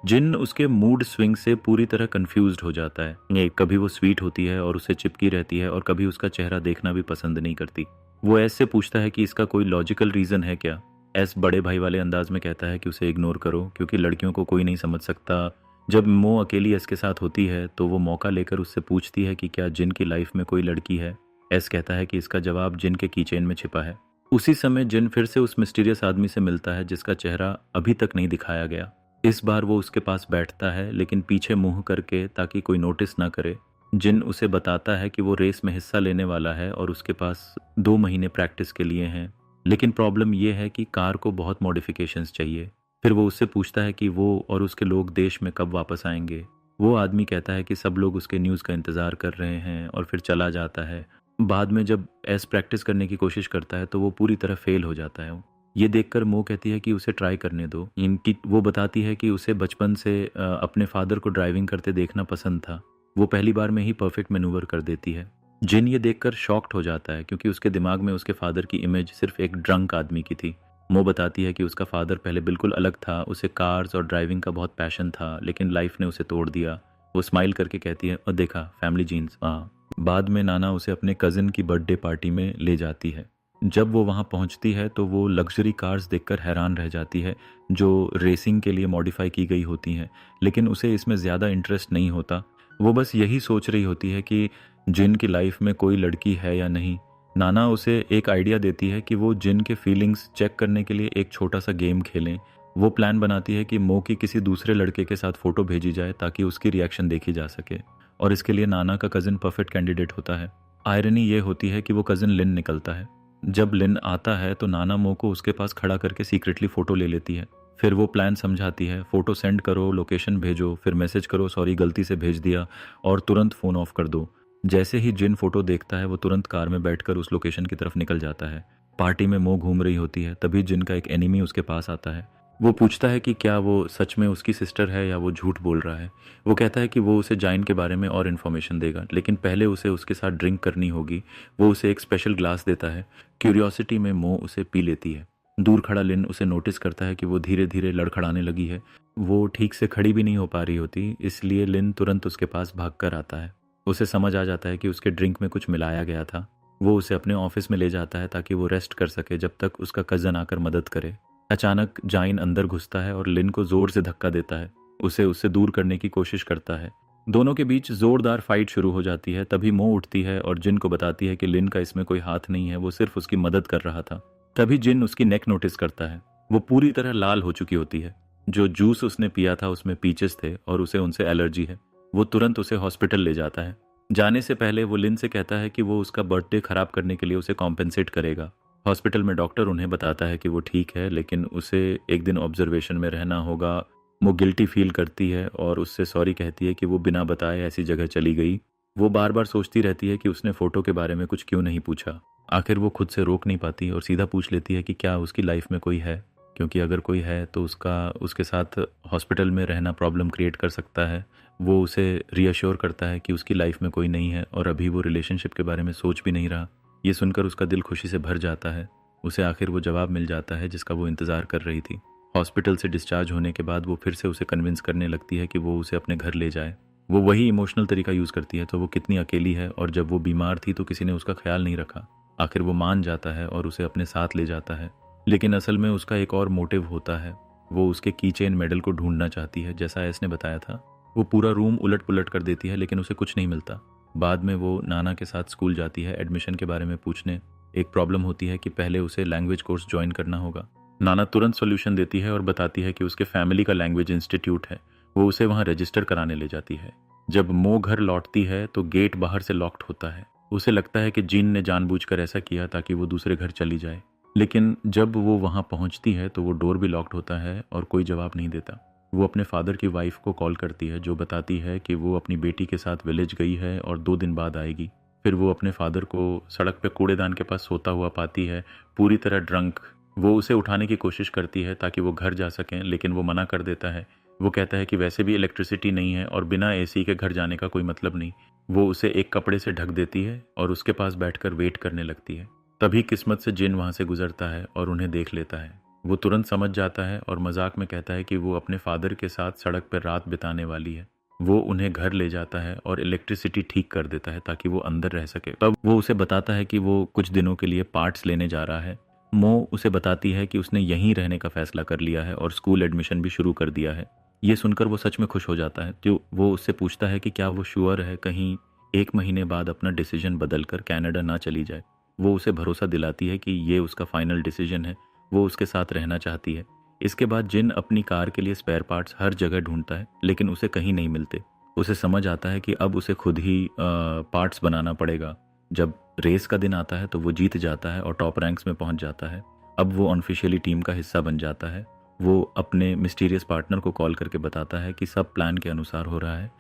S1: जिन उसके मूड स्विंग से पूरी तरह कंफ्यूज्ड हो जाता है। ये कभी वो स्वीट होती है और उसे चिपकी रहती है और कभी उसका चेहरा देखना भी पसंद नहीं करती। वो एस से पूछता है कि इसका कोई लॉजिकल रीज़न है क्या। एस बड़े भाई वाले अंदाज में कहता है कि उसे इग्नोर करो क्योंकि लड़कियों को कोई नहीं समझ सकता। जब मो अकेली एस के साथ होती है तो वो मौका लेकर उससे पूछती है कि क्या जिन की लाइफ में कोई लड़की है। एस कहता है कि इसका जवाब जिन के कीचेन में छिपा है। उसी समय जिन फिर से उस मिस्टीरियस आदमी से मिलता है जिसका चेहरा अभी तक नहीं दिखाया गया। इस बार वो उसके पास बैठता है लेकिन पीछे मुंह करके ताकि कोई नोटिस ना करे। जिन उसे बताता है कि वो रेस में हिस्सा लेने वाला है और उसके पास 2 महीने प्रैक्टिस के लिए हैं, लेकिन प्रॉब्लम ये है कि कार को बहुत मॉडिफिकेशंस चाहिए। फिर वो उससे पूछता है कि वो और उसके लोग देश में कब वापस आएंगे। वो आदमी कहता है कि सब लोग उसके न्यूज़ का इंतज़ार कर रहे हैं और फिर चला जाता है। बाद में जब एस प्रैक्टिस करने की कोशिश करता है तो वो पूरी तरह फेल हो जाता है। ये देखकर मो कहती है कि उसे ट्राई करने दो। इनकी वो बताती है कि उसे बचपन से अपने फादर को ड्राइविंग करते देखना पसंद था। वो पहली बार में ही परफेक्ट मैनूवर कर देती है। जिन ये देखकर शॉक्ड हो जाता है क्योंकि उसके दिमाग में उसके फादर की इमेज सिर्फ एक ड्रंक आदमी की थी। मो बताती है कि उसका फादर पहले बिल्कुल अलग था, उसे कार्स और ड्राइविंग का बहुत पैशन था, लेकिन लाइफ ने उसे तोड़ दिया। वो स्माइल करके कहती है, और देखा फैमिली जीन्स। बाद में नाना उसे अपने कजिन की बर्थडे पार्टी में ले जाती है। जब वो वहाँ पहुँचती है तो वो लग्जरी कार्स देखकर हैरान रह जाती है जो रेसिंग के लिए मॉडिफाई की गई होती हैं, लेकिन उसे इसमें ज़्यादा इंटरेस्ट नहीं होता। वो बस यही सोच रही होती है कि जिन की लाइफ में कोई लड़की है या नहीं। नाना उसे एक आइडिया देती है कि वो जिन के फीलिंग्स चेक करने के लिए एक छोटा सा गेम खेलें। वो प्लान बनाती है कि मो की किसी दूसरे लड़के के साथ फ़ोटो भेजी जाए ताकि उसकी रिएक्शन देखी जा सके, और इसके लिए नाना का कज़िन परफेक्ट कैंडिडेट होता है। आयरनी ये होती है कि वो कज़िन लिन निकलता है। जब लिन आता है तो नाना मो को उसके पास खड़ा करके सीक्रेटली फ़ोटो ले लेती है। फिर वो प्लान समझाती है, फ़ोटो सेंड करो, लोकेशन भेजो, फिर मैसेज करो सॉरी गलती से भेज दिया, और तुरंत फ़ोन ऑफ कर दो। जैसे ही जिन फ़ोटो देखता है वो तुरंत कार में बैठकर उस लोकेशन की तरफ निकल जाता है। पार्टी में मो घूम रही होती है, तभी जिन का एक एनिमी उसके पास आता है। वो पूछता है कि क्या वो सच में उसकी सिस्टर है या वो झूठ बोल रहा है। वो कहता है कि वो उसे जाइन के बारे में और इन्फॉर्मेशन देगा, लेकिन पहले उसे उसके साथ ड्रिंक करनी होगी। वो उसे एक स्पेशल ग्लास देता है। क्यूरियोसिटी में मो उसे पी लेती है। दूर खड़ा लिन उसे नोटिस करता है कि वो धीरे धीरे लड़खड़ाने लगी है। वो ठीक से खड़ी भी नहीं हो पा रही होती, इसलिए लिन तुरंत उसके पास भाग कर आता है। उसे समझ आ जाता है कि उसके ड्रिंक में कुछ मिलाया गया था। वो उसे अपने ऑफिस में ले जाता है ताकि वो रेस्ट कर सके जब तक उसका कज़न आकर मदद करे। अचानक जाइन अंदर घुसता है और लिन को जोर से धक्का देता है। उसे उससे दूर करने की कोशिश करता है। दोनों के बीच जोरदार फाइट शुरू हो जाती है। तभी मो उठती है और जिन को बताती है कि लिन का इसमें कोई हाथ नहीं है, वो सिर्फ उसकी मदद कर रहा था। तभी जिन उसकी नेक नोटिस करता है। वो पूरी तरह लाल हो चुकी होती है। जो जूस उसने पिया था उसमें पीचेस थे और उसे उनसे एलर्जी है। वो तुरंत उसे हॉस्पिटल ले जाता है। जाने से पहले वो लिन से कहता है कि वो उसका बर्थडे खराब करने के लिए उसे कॉम्पेंसेट करेगा। हॉस्पिटल में डॉक्टर उन्हें बताता है कि वो ठीक है, लेकिन उसे एक दिन ऑब्जर्वेशन में रहना होगा। वो गिल्टी फील करती है और उससे सॉरी कहती है कि वो बिना बताए ऐसी जगह चली गई। वो बार बार सोचती रहती है कि उसने फ़ोटो के बारे में कुछ क्यों नहीं पूछा। आखिर वो खुद से रोक नहीं पाती और सीधा पूछ लेती है कि क्या उसकी लाइफ में कोई है, क्योंकि अगर कोई है तो उसके साथ हॉस्पिटल में रहना प्रॉब्लम क्रिएट कर सकता है। वो उसे रीअश्योर करता है कि उसकी लाइफ में कोई नहीं है और अभी वो रिलेशनशिप के बारे में सोच भी नहीं रहा। ये सुनकर उसका दिल खुशी से भर जाता है। उसे आखिर वो जवाब मिल जाता है जिसका वो इंतज़ार कर रही थी। हॉस्पिटल से डिस्चार्ज होने के बाद वो फिर से उसे कन्विंस करने लगती है कि वो उसे अपने घर ले जाए। वो वही इमोशनल तरीका यूज़ करती है तो वो कितनी अकेली है, और जब वो बीमार थी तो किसी ने उसका ख्याल नहीं रखा। आखिर वो मान जाता है और उसे अपने साथ ले जाता है, लेकिन असल में उसका एक और मोटिव होता है। वो उसके कीचेन मेडल को ढूंढना चाहती है, जैसा एस ने बताया था। वो पूरा रूम उलट पुलट कर देती है लेकिन उसे कुछ नहीं मिलता। बाद में वो नाना के साथ स्कूल जाती है एडमिशन के बारे में पूछने। एक प्रॉब्लम होती है कि पहले उसे लैंग्वेज कोर्स ज्वाइन करना होगा। नाना तुरंत सॉल्यूशन देती है और बताती है कि उसके फैमिली का लैंग्वेज इंस्टीट्यूट है। वो उसे वहाँ रजिस्टर कराने ले जाती है। जब मो घर लौटती है तो गेट बाहर से लॉक्ड होता है। उसे लगता है कि जिन ने जानबूझकर ऐसा किया ताकि वो दूसरे घर चली जाए, लेकिन जब वो वहाँ पहुँचती है तो वो डोर भी लॉक्ड होता है और कोई जवाब नहीं देता। वो अपने फादर की वाइफ को कॉल करती है जो बताती है कि वो अपनी बेटी के साथ विलेज गई है और 2 दिन बाद आएगी। फिर वो अपने फादर को सड़क पे कूड़ेदान के पास सोता हुआ पाती है, पूरी तरह ड्रंक। वो उसे उठाने की कोशिश करती है ताकि वो घर जा सकें, लेकिन वो मना कर देता है। वो कहता है कि वैसे भी इलेक्ट्रिसिटी नहीं है और बिना एसी के घर जाने का कोई मतलब नहीं। वो उसे एक कपड़े से ढक देती है और उसके पास बैठकर वेट करने लगती है। तभी किस्मत से जिन वहाँ से गुजरता है और उन्हें देख लेता है। वो तुरंत समझ जाता है और मजाक में कहता है कि वो अपने फादर के साथ सड़क पर रात बिताने वाली है। वो उन्हें घर ले जाता है और इलेक्ट्रिसिटी ठीक कर देता है ताकि वो अंदर रह सके। तब वो उसे बताता है कि वो कुछ दिनों के लिए पार्ट्स लेने जा रहा है। मो उसे बताती है कि उसने यहीं रहने का फैसला कर लिया है और स्कूल एडमिशन भी शुरू कर दिया है। ये सुनकर वो सच में खुश हो जाता है। जो वो उससे पूछता है कि क्या वो श्योर है कहीं 1 महीने बाद अपना डिसीजन बदलकर कनाडा ना चली जाए। वो उसे भरोसा दिलाती है कि ये उसका फाइनल डिसीजन है, वो उसके साथ रहना चाहती है। इसके बाद जिन अपनी कार के लिए स्पेयर पार्ट्स हर जगह ढूंढता है, लेकिन उसे कहीं नहीं मिलते। उसे समझ आता है कि अब उसे खुद ही पार्ट्स बनाना पड़ेगा। जब रेस का दिन आता है तो वो जीत जाता है और टॉप रैंक्स में पहुंच जाता है। अब वो अनऑफिशियली टीम का हिस्सा बन जाता है। वो अपने मिस्टीरियस पार्टनर को कॉल करके बताता है कि सब प्लान के अनुसार हो रहा है।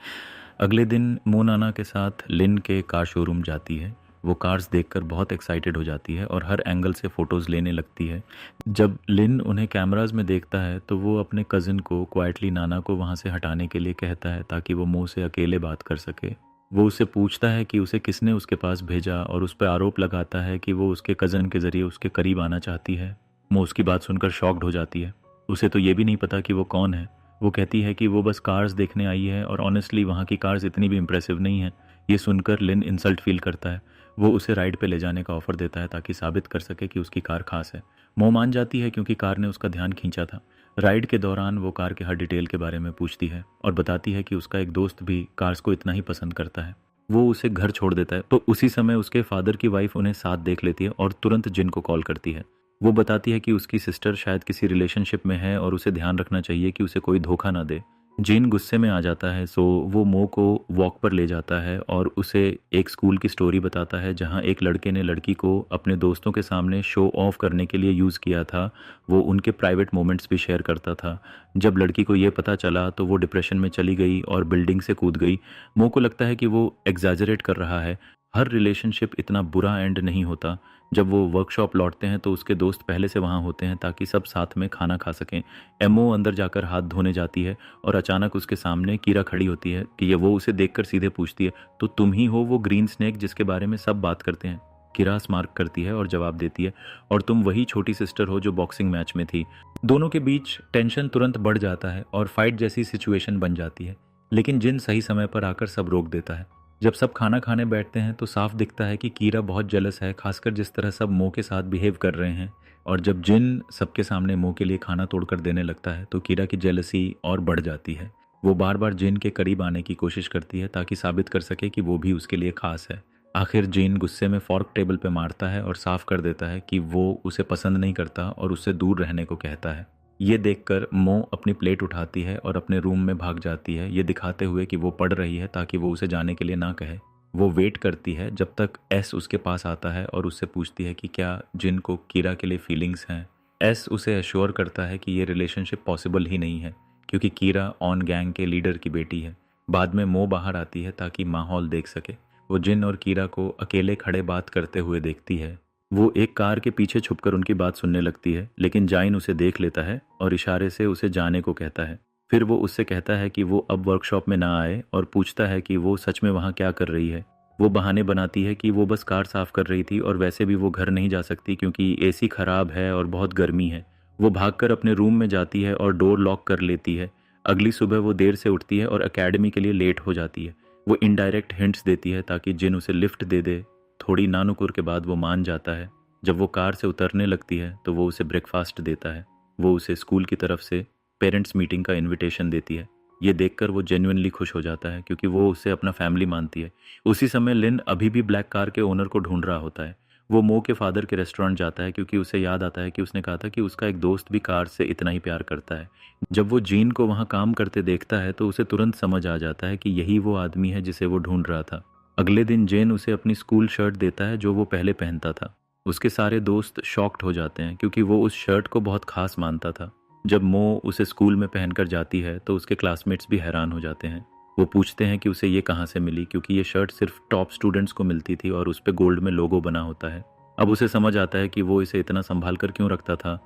S1: अगले दिन मोनाना के साथ लिन के कार शोरूम जाती है। वो कार्स देखकर बहुत एक्साइटेड हो जाती है और हर एंगल से फ़ोटोज़ लेने लगती है। जब लिन उन्हें कैमराज में देखता है तो वो अपने कज़िन को क्वाइटली नाना को वहाँ से हटाने के लिए कहता है ताकि वो मो से अकेले बात कर सके। वो उससे पूछता है कि उसे किसने उसके पास भेजा और उस पर आरोप लगाता है कि वो उसके कज़न के ज़रिए उसके करीब आना चाहती है। मो उसकी बात सुनकर शॉक्ड हो जाती है। उसे तो ये भी नहीं पता कि वो कौन है। वो कहती है कि वो बस कार्स देखने आई है और ऑनेस्टली वहाँ की कार्स इतनी भी इम्प्रेसिव नहीं है। ये सुनकर लिन इंसल्ट फील करता है। वो उसे राइड पे ले जाने का ऑफर देता है ताकि साबित कर सके कि उसकी कार खास है। मो मान जाती है क्योंकि कार ने उसका ध्यान खींचा था। राइड के दौरान वो कार के हर डिटेल के बारे में पूछती है और बताती है कि उसका एक दोस्त भी कार्स को इतना ही पसंद करता है। वो उसे घर छोड़ देता है तो उसी समय उसके फादर की वाइफ उन्हें साथ देख लेती है और तुरंत जिन को कॉल करती है। वो बताती है कि उसकी सिस्टर शायद किसी रिलेशनशिप में है और उसे ध्यान रखना चाहिए कि उसे कोई धोखा ना दे। जिन गुस्से में आ जाता है सो वो मो को वॉक पर ले जाता है और उसे एक स्कूल की स्टोरी बताता है जहां एक लड़के ने लड़की को अपने दोस्तों के सामने शो ऑफ करने के लिए यूज़ किया था। वो उनके प्राइवेट मोमेंट्स भी शेयर करता था। जब लड़की को ये पता चला तो वो डिप्रेशन में चली गई और बिल्डिंग से कूद गई। मो को लगता है कि वो एग्जैजरेट कर रहा है। हर रिलेशनशिप इतना बुरा एंड नहीं होता। जब वो वर्कशॉप लौटते हैं तो उसके दोस्त पहले से वहाँ होते हैं ताकि सब साथ में खाना खा सकें। एमओ अंदर जाकर हाथ धोने जाती है और अचानक उसके सामने कीरा खड़ी होती है कि ये वो उसे देखकर सीधे पूछती है, तो तुम ही हो वो ग्रीन स्नेक जिसके बारे में सब बात करते हैं? कीरा स्मार्क करती है और जवाब देती है, और तुम वही छोटी सिस्टर हो जो बॉक्सिंग मैच में थी। दोनों के बीच टेंशन तुरंत बढ़ जाता है और फाइट जैसी सिचुएशन बन जाती है, लेकिन जिन सही समय पर आकर सब रोक देता है। जब सब खाना खाने बैठते हैं तो साफ दिखता है कि कीरा बहुत जेलस है, खासकर जिस तरह सब मो के साथ बिहेव कर रहे हैं। और जब जिन सबके सामने मो के लिए खाना तोड़कर देने लगता है तो कीरा की जेलसी और बढ़ जाती है। वो बार बार जिन के करीब आने की कोशिश करती है ताकि साबित कर सके कि वो भी उसके लिए खास है। आखिर जिन गुस्से में फॉर्क टेबल पे मारता है और साफ कर देता है कि वो उसे पसंद नहीं करता और उससे दूर रहने को कहता है। ये देखकर मो अपनी प्लेट उठाती है और अपने रूम में भाग जाती है, ये दिखाते हुए कि वो पढ़ रही है ताकि वो उसे जाने के लिए ना कहे। वो वेट करती है जब तक एस उसके पास आता है और उससे पूछती है कि क्या जिन को कीरा के लिए फीलिंग्स हैं। एस उसे एश्योर करता है कि ये रिलेशनशिप पॉसिबल ही नहीं है क्योंकि कीरा ऑन गैंग के लीडर की बेटी है। बाद में मो बाहर आती है ताकि माहौल देख सके। वो जिन और कीरा को अकेले खड़े बात करते हुए देखती है। वो एक कार के पीछे छुपकर उनकी बात सुनने लगती है, लेकिन जाइन उसे देख लेता है और इशारे से उसे जाने को कहता है। फिर वो उससे कहता है कि वो अब वर्कशॉप में ना आए और पूछता है कि वो सच में वहाँ क्या कर रही है। वो बहाने बनाती है कि वो बस कार साफ कर रही थी और वैसे भी वो घर नहीं जा सकती क्योंकि एसी खराब है और बहुत गर्मी है। वो भागकर अपने रूम में जाती है और डोर लॉक कर लेती है। अगली सुबह वो देर से उठती है और एकेडमी के लिए लेट हो जाती है। वो इनडायरेक्ट हिंट्स देती है ताकि जिन उसे लिफ्ट दे दे। थोड़ी नानुकुर के बाद वो मान जाता है। जब वो कार से उतरने लगती है तो वो उसे ब्रेकफास्ट देता है। वो उसे स्कूल की तरफ से पेरेंट्स मीटिंग का इनविटेशन देती है। ये देखकर वो जेन्युइनली खुश हो जाता है क्योंकि वो उसे अपना फैमिली मानती है। उसी समय लिन अभी भी ब्लैक कार के ओनर को ढूंढ रहा होता है। वो मो के फादर के रेस्टोरेंट जाता है क्योंकि उसे याद आता है कि उसने कहा था कि उसका एक दोस्त भी कार से इतना ही प्यार करता है। जब वो जीन को वहाँ काम करते देखता है तो उसे तुरंत समझ आ जाता है कि यही वो आदमी है जिसे वो ढूंढ रहा था। अगले दिन जेन उसे अपनी स्कूल शर्ट देता है जो वो पहले पहनता था। उसके सारे दोस्त शॉक्ड हो जाते हैं क्योंकि वो उस शर्ट को बहुत खास मानता था। जब मो उसे स्कूल में पहनकर जाती है तो उसके क्लासमेट्स भी हैरान हो जाते हैं। वो पूछते हैं कि उसे ये कहाँ से मिली क्योंकि ये शर्ट सिर्फ टॉप स्टूडेंट्स को मिलती थी और उस पर गोल्ड में लोगो बना होता है। अब उसे समझ आता है कि वो इसे इतना संभाल कर क्यों रखता था।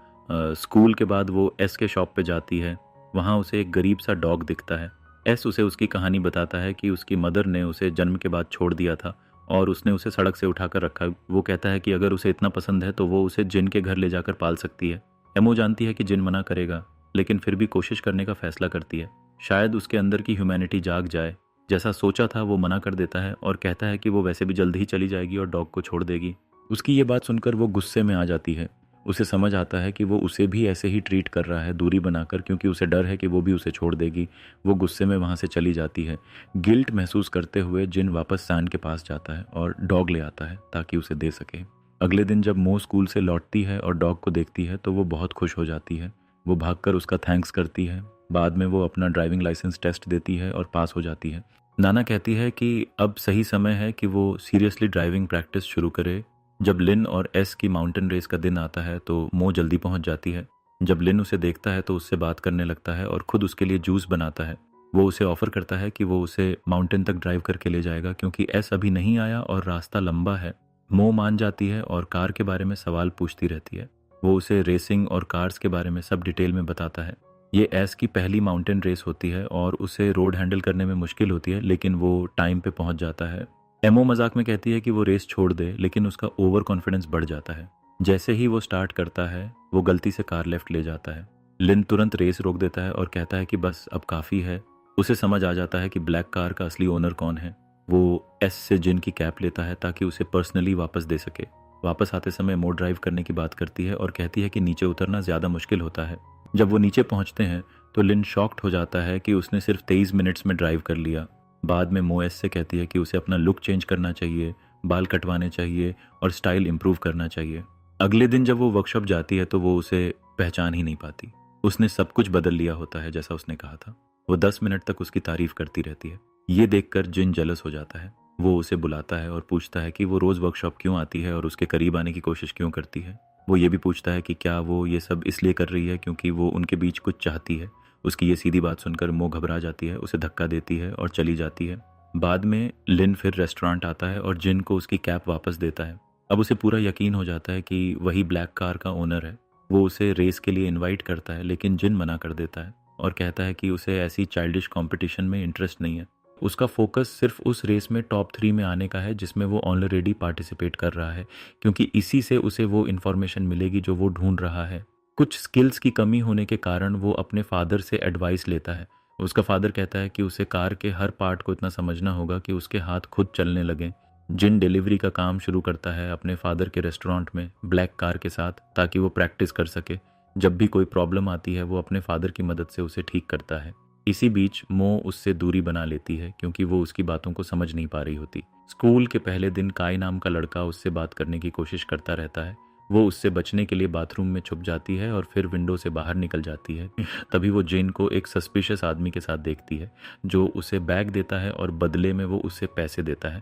S1: स्कूल के बाद वो एस के शॉप पे जाती है। वहाँ उसे एक गरीब सा डॉग दिखता है। एस उसे उसकी कहानी बताता है कि उसकी मदर ने उसे जन्म के बाद छोड़ दिया था और उसने उसे सड़क से उठाकर रखा। वो कहता है कि अगर उसे इतना पसंद है तो वो उसे जिन के घर ले जाकर पाल सकती है। एमो जानती है कि जिन मना करेगा, लेकिन फिर भी कोशिश करने का फैसला करती है। शायद उसके अंदर की ह्यूमैनिटी जाग जाए। जैसा सोचा था वो मना कर देता है और कहता है कि वो वैसे भी जल्द ही चली जाएगी और डॉग को छोड़ देगी। उसकी ये बात सुनकर वो गुस्से में आ जाती है। उसे समझ आता है कि वो उसे भी ऐसे ही ट्रीट कर रहा है दूरी बनाकर, क्योंकि उसे डर है कि वो भी उसे छोड़ देगी। वो गुस्से में वहाँ से चली जाती है। गिल्ट महसूस करते हुए जिन वापस सैन के पास जाता है और डॉग ले आता है ताकि उसे दे सके। अगले दिन जब मो स्कूल से लौटती है और डॉग को देखती है तो वो बहुत खुश हो जाती है। वो भागकर उसका थैंक्स करती है। बाद में वो अपना ड्राइविंग लाइसेंस टेस्ट देती है और पास हो जाती है। नाना कहती है कि अब सही समय है कि वो सीरियसली ड्राइविंग प्रैक्टिस शुरू करे। जब लिन और एस की माउंटेन रेस का दिन आता है तो मो जल्दी पहुंच जाती है। जब लिन उसे देखता है तो उससे बात करने लगता है और खुद उसके लिए जूस बनाता है। वो उसे ऑफर करता है कि वो उसे माउंटेन तक ड्राइव करके ले जाएगा क्योंकि एस अभी नहीं आया और रास्ता लंबा है। मो मान जाती है और कार के बारे में सवाल पूछती रहती है। वो उसे रेसिंग और कार्स के बारे में सब डिटेल में बताता है। ये एस की पहली माउंटेन रेस होती है और उसे रोड हैंडल करने में मुश्किल होती है, लेकिन वो टाइम पे पहुंच जाता है। एमओ मजाक में कहती है कि वो रेस छोड़ दे, लेकिन उसका ओवर कॉन्फिडेंस बढ़ जाता है। जैसे ही वो स्टार्ट करता है वो गलती से कार लेफ्ट ले जाता है। लिन तुरंत रेस रोक देता है और कहता है कि बस अब काफ़ी है। उसे समझ आ जाता है कि ब्लैक कार का असली ओनर कौन है। वो एस से जिन की कैप लेता है ताकि उसे पर्सनली वापस दे सके। वापस आते समय मो ड्राइव करने की बात करती है और कहती है कि नीचे उतरना ज़्यादा मुश्किल होता है। जब वो नीचे पहुंचते हैं तो लिन शॉक्ड हो जाता है कि उसने सिर्फ 23 मिनट्स में ड्राइव कर लिया। बाद में मो एस से कहती है कि उसे अपना लुक चेंज करना चाहिए, बाल कटवाने चाहिए और स्टाइल इंप्रूव करना चाहिए। अगले दिन जब वो वर्कशॉप जाती है तो वो उसे पहचान ही नहीं पाती। उसने सब कुछ बदल लिया होता है जैसा उसने कहा था। वो 10 मिनट तक उसकी तारीफ करती रहती है। ये देखकर जिन जेलस हो जाता है। वो उसे बुलाता है और पूछता है कि वो रोज़ वर्कशॉप क्यों आती है और उसके करीब आने की कोशिश क्यों करती है। वो ये भी पूछता है कि क्या वो ये सब इसलिए कर रही है क्योंकि वो उनके बीच कुछ चाहती है। उसकी ये सीधी बात सुनकर मो घबरा जाती है, उसे धक्का देती है और चली जाती है। बाद में लिन फिर रेस्टोरेंट आता है और जिन को उसकी कैप वापस देता है। अब उसे पूरा यकीन हो जाता है कि वही ब्लैक कार का ओनर है। वो उसे रेस के लिए इनवाइट करता है, लेकिन जिन मना कर देता है और कहता है कि उसे ऐसी चाइल्डिश कंपटीशन में इंटरेस्ट नहीं है। उसका फोकस सिर्फ उस रेस में टॉप 3 में आने का है जिसमें वो ऑलरेडी पार्टिसिपेट कर रहा है, क्योंकि इसी से उसे वो इन्फॉर्मेशन मिलेगी जो वो ढूंढ रहा है। कुछ स्किल्स की कमी होने के कारण वो अपने फादर से एडवाइस लेता है। उसका फादर कहता है कि उसे कार के हर पार्ट को इतना समझना होगा कि उसके हाथ खुद चलने लगें। जिन डिलीवरी का काम शुरू करता है अपने फादर के रेस्टोरेंट में ब्लैक कार के साथ, ताकि वो प्रैक्टिस कर सके। जब भी कोई प्रॉब्लम आती है वो अपने फादर की मदद से उसे ठीक करता है। इसी बीच मो उससे दूरी बना लेती है क्योंकि वो उसकी बातों को समझ नहीं पा रही होती। स्कूल के पहले दिन काई नाम का लड़का उससे बात करने की कोशिश करता रहता है। वो उससे बचने के लिए बाथरूम में छुप जाती है और फिर विंडो से बाहर निकल जाती है। तभी वो जेन को एक सस्पिशियस आदमी के साथ देखती है जो उसे बैग देता है और बदले में वो उससे पैसे देता है।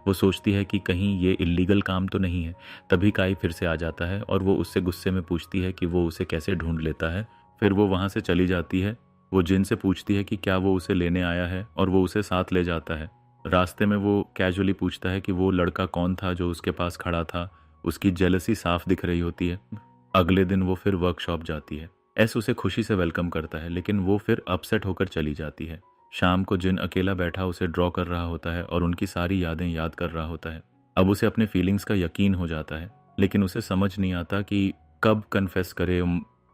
S1: वो सोचती है कि कहीं ये इल्लीगल काम तो नहीं है। तभी काई फिर से आ जाता है और वो उससे गुस्से में पूछती है कि वो उसे कैसे ढूंढ लेता है। फिर वो वहाँ से चली जाती है। वो जिन से पूछती है कि क्या वो उसे लेने आया है और वो उसे साथ ले जाता है। रास्ते में वो कैजुअली पूछता है कि वो लड़का कौन था जो उसके पास खड़ा था। उसकी जेलसी साफ दिख रही होती है। अगले दिन वो फिर वर्कशॉप जाती है। एस उसे खुशी से वेलकम करता है, लेकिन वो फिर अपसेट होकर चली जाती है। शाम को जिन अकेला बैठा उसे ड्रॉ कर रहा होता है और उनकी सारी यादें याद कर रहा होता है। अब उसे अपने फीलिंग्स का यकीन हो जाता है, लेकिन उसे समझ नहीं आता कि कब कन्फेस करे।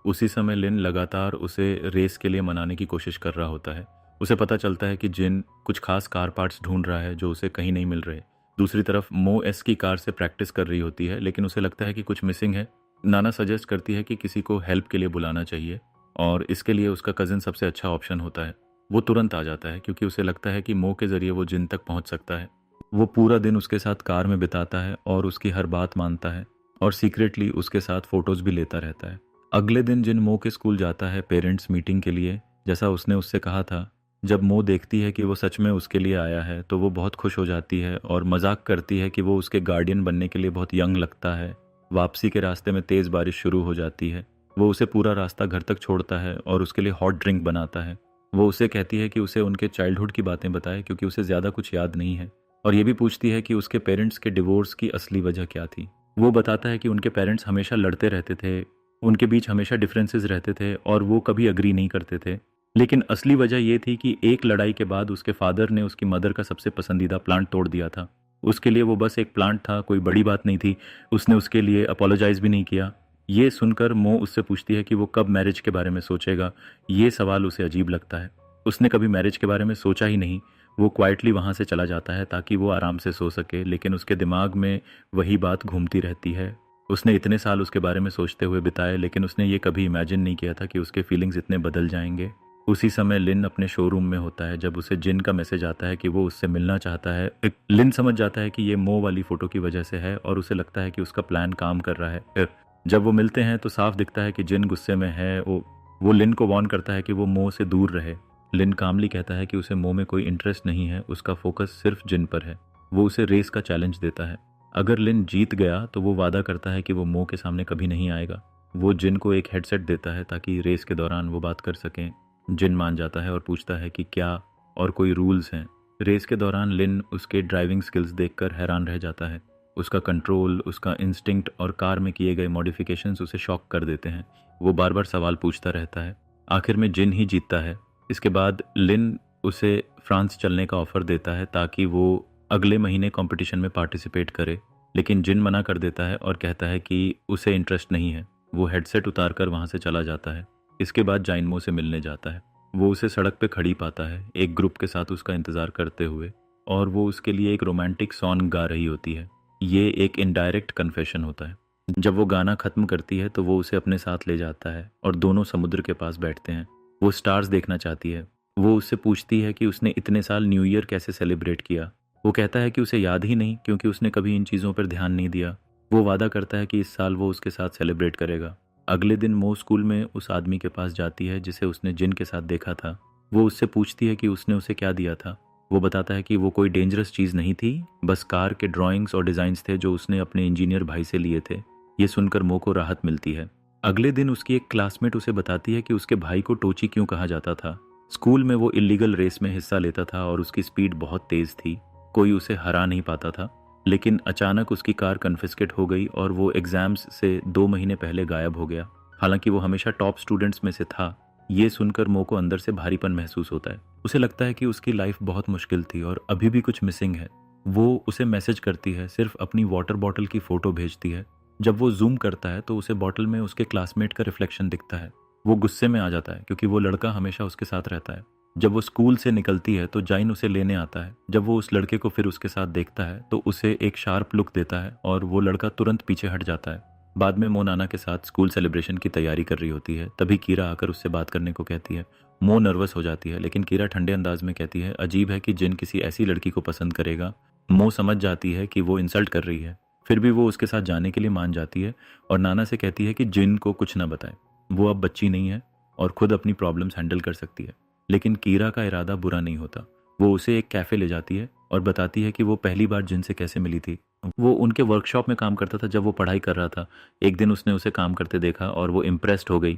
S1: उसी समय लिन लगातार उसे रेस के लिए मनाने की कोशिश कर रहा होता है। उसे पता चलता है कि जिन कुछ खास कार पार्ट्स ढूंढ रहा है जो उसे कहीं नहीं मिल रहे। दूसरी तरफ मो एस की कार से प्रैक्टिस कर रही होती है, लेकिन उसे लगता है कि कुछ मिसिंग है। नाना सजेस्ट करती है कि किसी को हेल्प के लिए बुलाना चाहिए और इसके लिए उसका कज़न सबसे अच्छा ऑप्शन होता है। वो तुरंत आ जाता है क्योंकि उसे लगता है कि मो के ज़रिए वो जिन तक पहुंच सकता है। वो पूरा दिन उसके साथ कार में बिताता है और उसकी हर बात मानता है और सीक्रेटली उसके साथ फ़ोटोज़ भी लेता रहता है। अगले दिन जिन मो के स्कूल जाता है पेरेंट्स मीटिंग के लिए, जैसा उसने उससे कहा था। जब मो देखती है कि वो सच में उसके लिए आया है तो वो बहुत खुश हो जाती है और मजाक करती है कि वो उसके गार्डियन बनने के लिए बहुत यंग लगता है। वापसी के रास्ते में तेज़ बारिश शुरू हो जाती है। वो उसे पूरा रास्ता घर तक छोड़ता है और उसके लिए हॉट ड्रिंक बनाता है। वो उसे कहती है कि उसे उनके चाइल्डहुड की बातें बताए क्योंकि उसे ज़्यादा कुछ याद नहीं है, और ये भी पूछती है कि उसके पेरेंट्स के डिवोर्स की असली वजह क्या थी। वो बताता है कि उनके पेरेंट्स हमेशा लड़ते रहते थे, उनके बीच हमेशा डिफरेंसेस रहते थे और वो कभी अग्री नहीं करते थे। लेकिन असली वजह ये थी कि एक लड़ाई के बाद उसके फादर ने उसकी मदर का सबसे पसंदीदा प्लांट तोड़ दिया था। उसके लिए वो बस एक प्लांट था, कोई बड़ी बात नहीं थी। उसने उसके लिए अपोलोजाइज भी नहीं किया। ये सुनकर मो उससे पूछती है कि वो कब मैरिज के बारे में सोचेगा। ये सवाल उसे अजीब लगता है। उसने कभी मैरिज के बारे में सोचा ही नहीं। वो क्वाइटली वहाँ से चला जाता है ताकि वो आराम से सो सके, लेकिन उसके दिमाग में वही बात घूमती रहती है। उसने इतने साल उसके बारे में सोचते हुए बिताए, लेकिन उसने ये कभी इमेजिन नहीं किया था कि उसके फीलिंग्स इतने बदल जाएंगे। उसी समय लिन अपने शोरूम में होता है जब उसे जिन का मैसेज आता है कि वो उससे मिलना चाहता है। लिन समझ जाता है कि ये मो वाली फोटो की वजह से है और उसे लगता है कि उसका प्लान काम कर रहा है। फिर जब वो मिलते हैं तो साफ दिखता है कि जिन गुस्से में है। वो लिन को वार्न करता है कि वो मो से दूर रहे। लिन कामली कहता है कि उसे मो में कोई इंटरेस्ट नहीं है, उसका फोकस सिर्फ जिन पर है। वो उसे रेस का चैलेंज देता है। अगर लिन जीत गया तो वो वादा करता है कि वो मो के सामने कभी नहीं आएगा। वो जिन को एक हेडसेट देता है ताकि रेस के दौरान वो बात कर सकें। जिन मान जाता है और पूछता है कि क्या और कोई रूल्स हैं। रेस के दौरान लिन उसके ड्राइविंग स्किल्स देखकर हैरान रह जाता है। उसका कंट्रोल, उसका इंस्टिंक्ट और कार में किए गए मॉडिफिकेशंस उसे शॉक कर देते हैं। वो बार बार सवाल पूछता रहता है। आखिर में जिन ही जीतता है। इसके बाद लिन उसे फ्रांस चलने का ऑफर देता है ताकि वो अगले महीने कंपटीशन में पार्टिसिपेट करे, लेकिन जिन मना कर देता है और कहता है कि उसे इंटरेस्ट नहीं है। वो हेडसेट उतार कर वहाँ से चला जाता है। इसके बाद जाइनमो से मिलने जाता है। वो उसे सड़क पे खड़ी पाता है, एक ग्रुप के साथ उसका इंतज़ार करते हुए, और वो उसके लिए एक रोमांटिक सॉन्ग गा रही होती है। ये एक इनडायरेक्ट कन्फेशन होता है। जब वो गाना ख़त्म करती है तो वो उसे अपने साथ ले जाता है और दोनों समुद्र के पास बैठते हैं। वो स्टार्स देखना चाहती है। वो उससे पूछती है कि उसने इतने साल न्यू ईयर कैसे सेलिब्रेट किया। वो कहता है कि उसे याद ही नहीं, क्योंकि उसने कभी इन चीज़ों पर ध्यान नहीं दिया। वो वादा करता है कि इस साल वो उसके साथ सेलिब्रेट करेगा। अगले दिन मो स्कूल में उस आदमी के पास जाती है जिसे उसने जिन के साथ देखा था। वो उससे पूछती है कि उसने उसे क्या दिया था। वो बताता है कि वो कोई डेंजरस चीज़ नहीं थी, बस कार के ड्राइंग्स और डिज़ाइंस थे जो उसने अपने इंजीनियर भाई से लिए थे। ये सुनकर मो को राहत मिलती है। अगले दिन उसकी एक क्लासमेट उसे बताती है कि उसके भाई को टोची क्यों कहा जाता था। स्कूल में वो इलीगल रेस में हिस्सा लेता था और उसकी स्पीड बहुत तेज़ थी। कोई उसे हरा नहीं पाता था, लेकिन अचानक उसकी कार कन्फिस्केट हो गई और वो एग्जाम्स से 2 महीने पहले गायब हो गया। हालांकि वो हमेशा टॉप स्टूडेंट्स में से था। ये सुनकर मो को अंदर से भारीपन महसूस होता है। उसे लगता है कि उसकी लाइफ बहुत मुश्किल थी और अभी भी कुछ मिसिंग है। वो उसे मैसेज करती है, सिर्फ अपनी वाटर बॉटल की फ़ोटो भेजती है। जब वो जूम करता है तो उसे बॉटल में उसके क्लासमेट का रिफ्लेक्शन दिखता है। वो गुस्से में आ जाता है क्योंकि वो लड़का हमेशा उसके साथ रहता है। जब वो स्कूल से निकलती है तो जाइन उसे लेने आता है। जब वो उस लड़के को फिर उसके साथ देखता है तो उसे एक शार्प लुक देता है और वो लड़का तुरंत पीछे हट जाता है। बाद में मो नाना के साथ स्कूल सेलिब्रेशन की तैयारी कर रही होती है। तभी कीरा आकर उससे बात करने को कहती है। मो नर्वस हो जाती है, लेकिन कीरा ठंडे अंदाज में कहती है, अजीब है कि जिन किसी ऐसी लड़की को पसंद करेगा। मो समझ जाती है कि वो इंसल्ट कर रही है, फिर भी वो उसके साथ जाने के लिए मान जाती है और नाना से कहती है कि जिन को कुछ ना बताए। वो अब बच्ची नहीं है और खुद अपनी प्रॉब्लम्स हैंडल कर सकती है। लेकिन कीरा का इरादा बुरा नहीं होता। वो उसे एक कैफ़े ले जाती है और बताती है कि वो पहली बार जिन से कैसे मिली थी। वो उनके वर्कशॉप में काम करता था जब वो पढ़ाई कर रहा था। एक दिन उसने उसे काम करते देखा और वो इम्प्रेस्ड हो गई।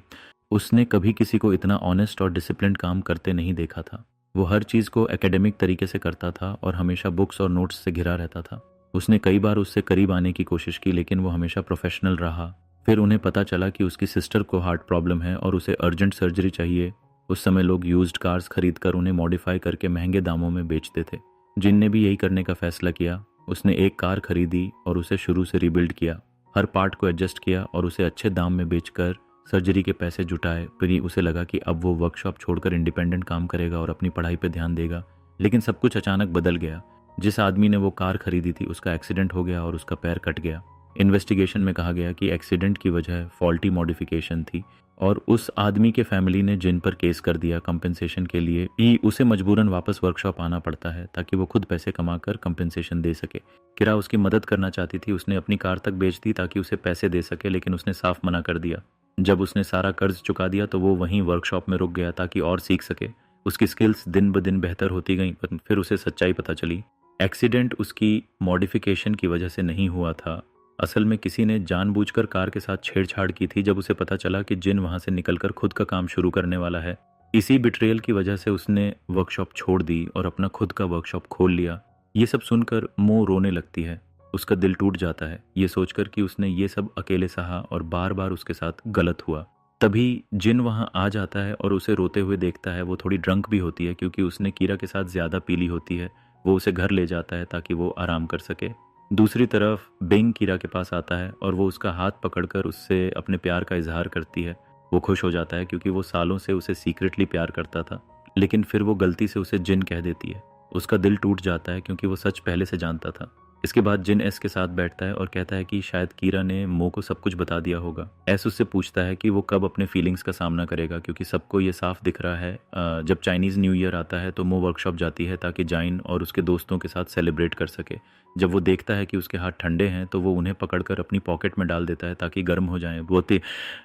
S1: उसने कभी किसी को इतना ऑनेस्ट और डिसिप्लिन्ड काम करते नहीं देखा था। वो हर चीज़ को एकेडमिक तरीके से करता था और हमेशा बुक्स और नोट्स से घिरा रहता था। उसने कई बार उससे करीब आने की कोशिश की, लेकिन वो हमेशा प्रोफेशनल रहा। फिर उन्हें पता चला कि उसकी सिस्टर को हार्ट प्रॉब्लम है और उसे अर्जेंट सर्जरी चाहिए। उस समय लोग यूज्ड कार्स खरीद कर उन्हें मॉडिफाई करके महंगे दामों में बेचते थे। जिन ने भी यही करने का फैसला किया। उसने एक कार खरीदी और उसे शुरू से रिबिल्ड किया। हर पार्ट को एडजस्ट किया और उसे अच्छे दाम में बेचकर सर्जरी के पैसे जुटाए। फिर उसे लगा कि अब वो वर्कशॉप छोड़कर इंडिपेंडेंट काम करेगा और अपनी पढ़ाई पर ध्यान देगा। लेकिन सब कुछ अचानक बदल गया। जिस आदमी ने वो कार खरीदी थी उसका एक्सीडेंट हो गया और उसका पैर कट गया। इन्वेस्टिगेशन में कहा गया कि एक्सीडेंट की वजह फॉल्टी मॉडिफिकेशन थी और उस आदमी के फैमिली ने जिन पर केस कर दिया कंपेंसेशन के लिए ही। उसे मजबूरन वापस वर्कशॉप आना पड़ता है ताकि वो खुद पैसे कमाकर कंपेंसेशन दे सके। किरा उसकी मदद करना चाहती थी। उसने अपनी कार तक बेच दी ताकि उसे पैसे दे सके, लेकिन उसने साफ मना कर दिया। जब उसने सारा कर्ज चुका दिया तो वो वहीं वर्कशॉप में रुक गया ताकि और सीख सके। उसकी स्किल्स दिन ब दिन बेहतर होती गई, पर फिर उसे सच्चाई पता चली। एक्सीडेंट उसकी मॉडिफिकेशन की वजह से नहीं हुआ था। असल में किसी ने जानबूझकर कार के साथ छेड़छाड़ की थी। जब उसे पता चला कि जिन वहां से निकलकर खुद का काम शुरू करने वाला है, इसी बिट्रेयल की वजह से उसने वर्कशॉप छोड़ दी और अपना खुद का वर्कशॉप खोल लिया। ये सब सुनकर मो रोने लगती है। उसका दिल टूट जाता है ये सोचकर कि उसने ये सब अकेले सहा और बार बार उसके साथ गलत हुआ। तभी जिन वहां आ जाता है और उसे रोते हुए देखता है। वो थोड़ी ड्रंक भी होती है क्योंकि उसने कीरा के साथ ज्यादा पी ली होती है। वो उसे घर ले जाता है ताकि वो आराम कर सके। दूसरी तरफ बेंग कीरा के पास आता है और वो उसका हाथ पकड़कर उससे अपने प्यार का इजहार करती है। वो खुश हो जाता है क्योंकि वो सालों से उसे सीक्रेटली प्यार करता था, लेकिन फिर वो गलती से उसे जिन कह देती है। उसका दिल टूट जाता है क्योंकि वो सच पहले से जानता था। इसके बाद जिन एस के साथ बैठता है और कहता है कि शायद कीरा ने मो को सब कुछ बता दिया होगा। एस उससे पूछता है कि वो कब अपने फीलिंग्स का सामना करेगा, क्योंकि सबको ये साफ दिख रहा है जब चाइनीज़ न्यू ईयर आता है तो मो वर्कशॉप जाती है ताकि जाइन और उसके दोस्तों के साथ सेलिब्रेट कर सके। जब वो देखता है कि उसके हाथ ठंडे हैं तो वो उन्हें पकड़कर अपनी पॉकेट में डाल देता है ताकि गर्म हो जाएं।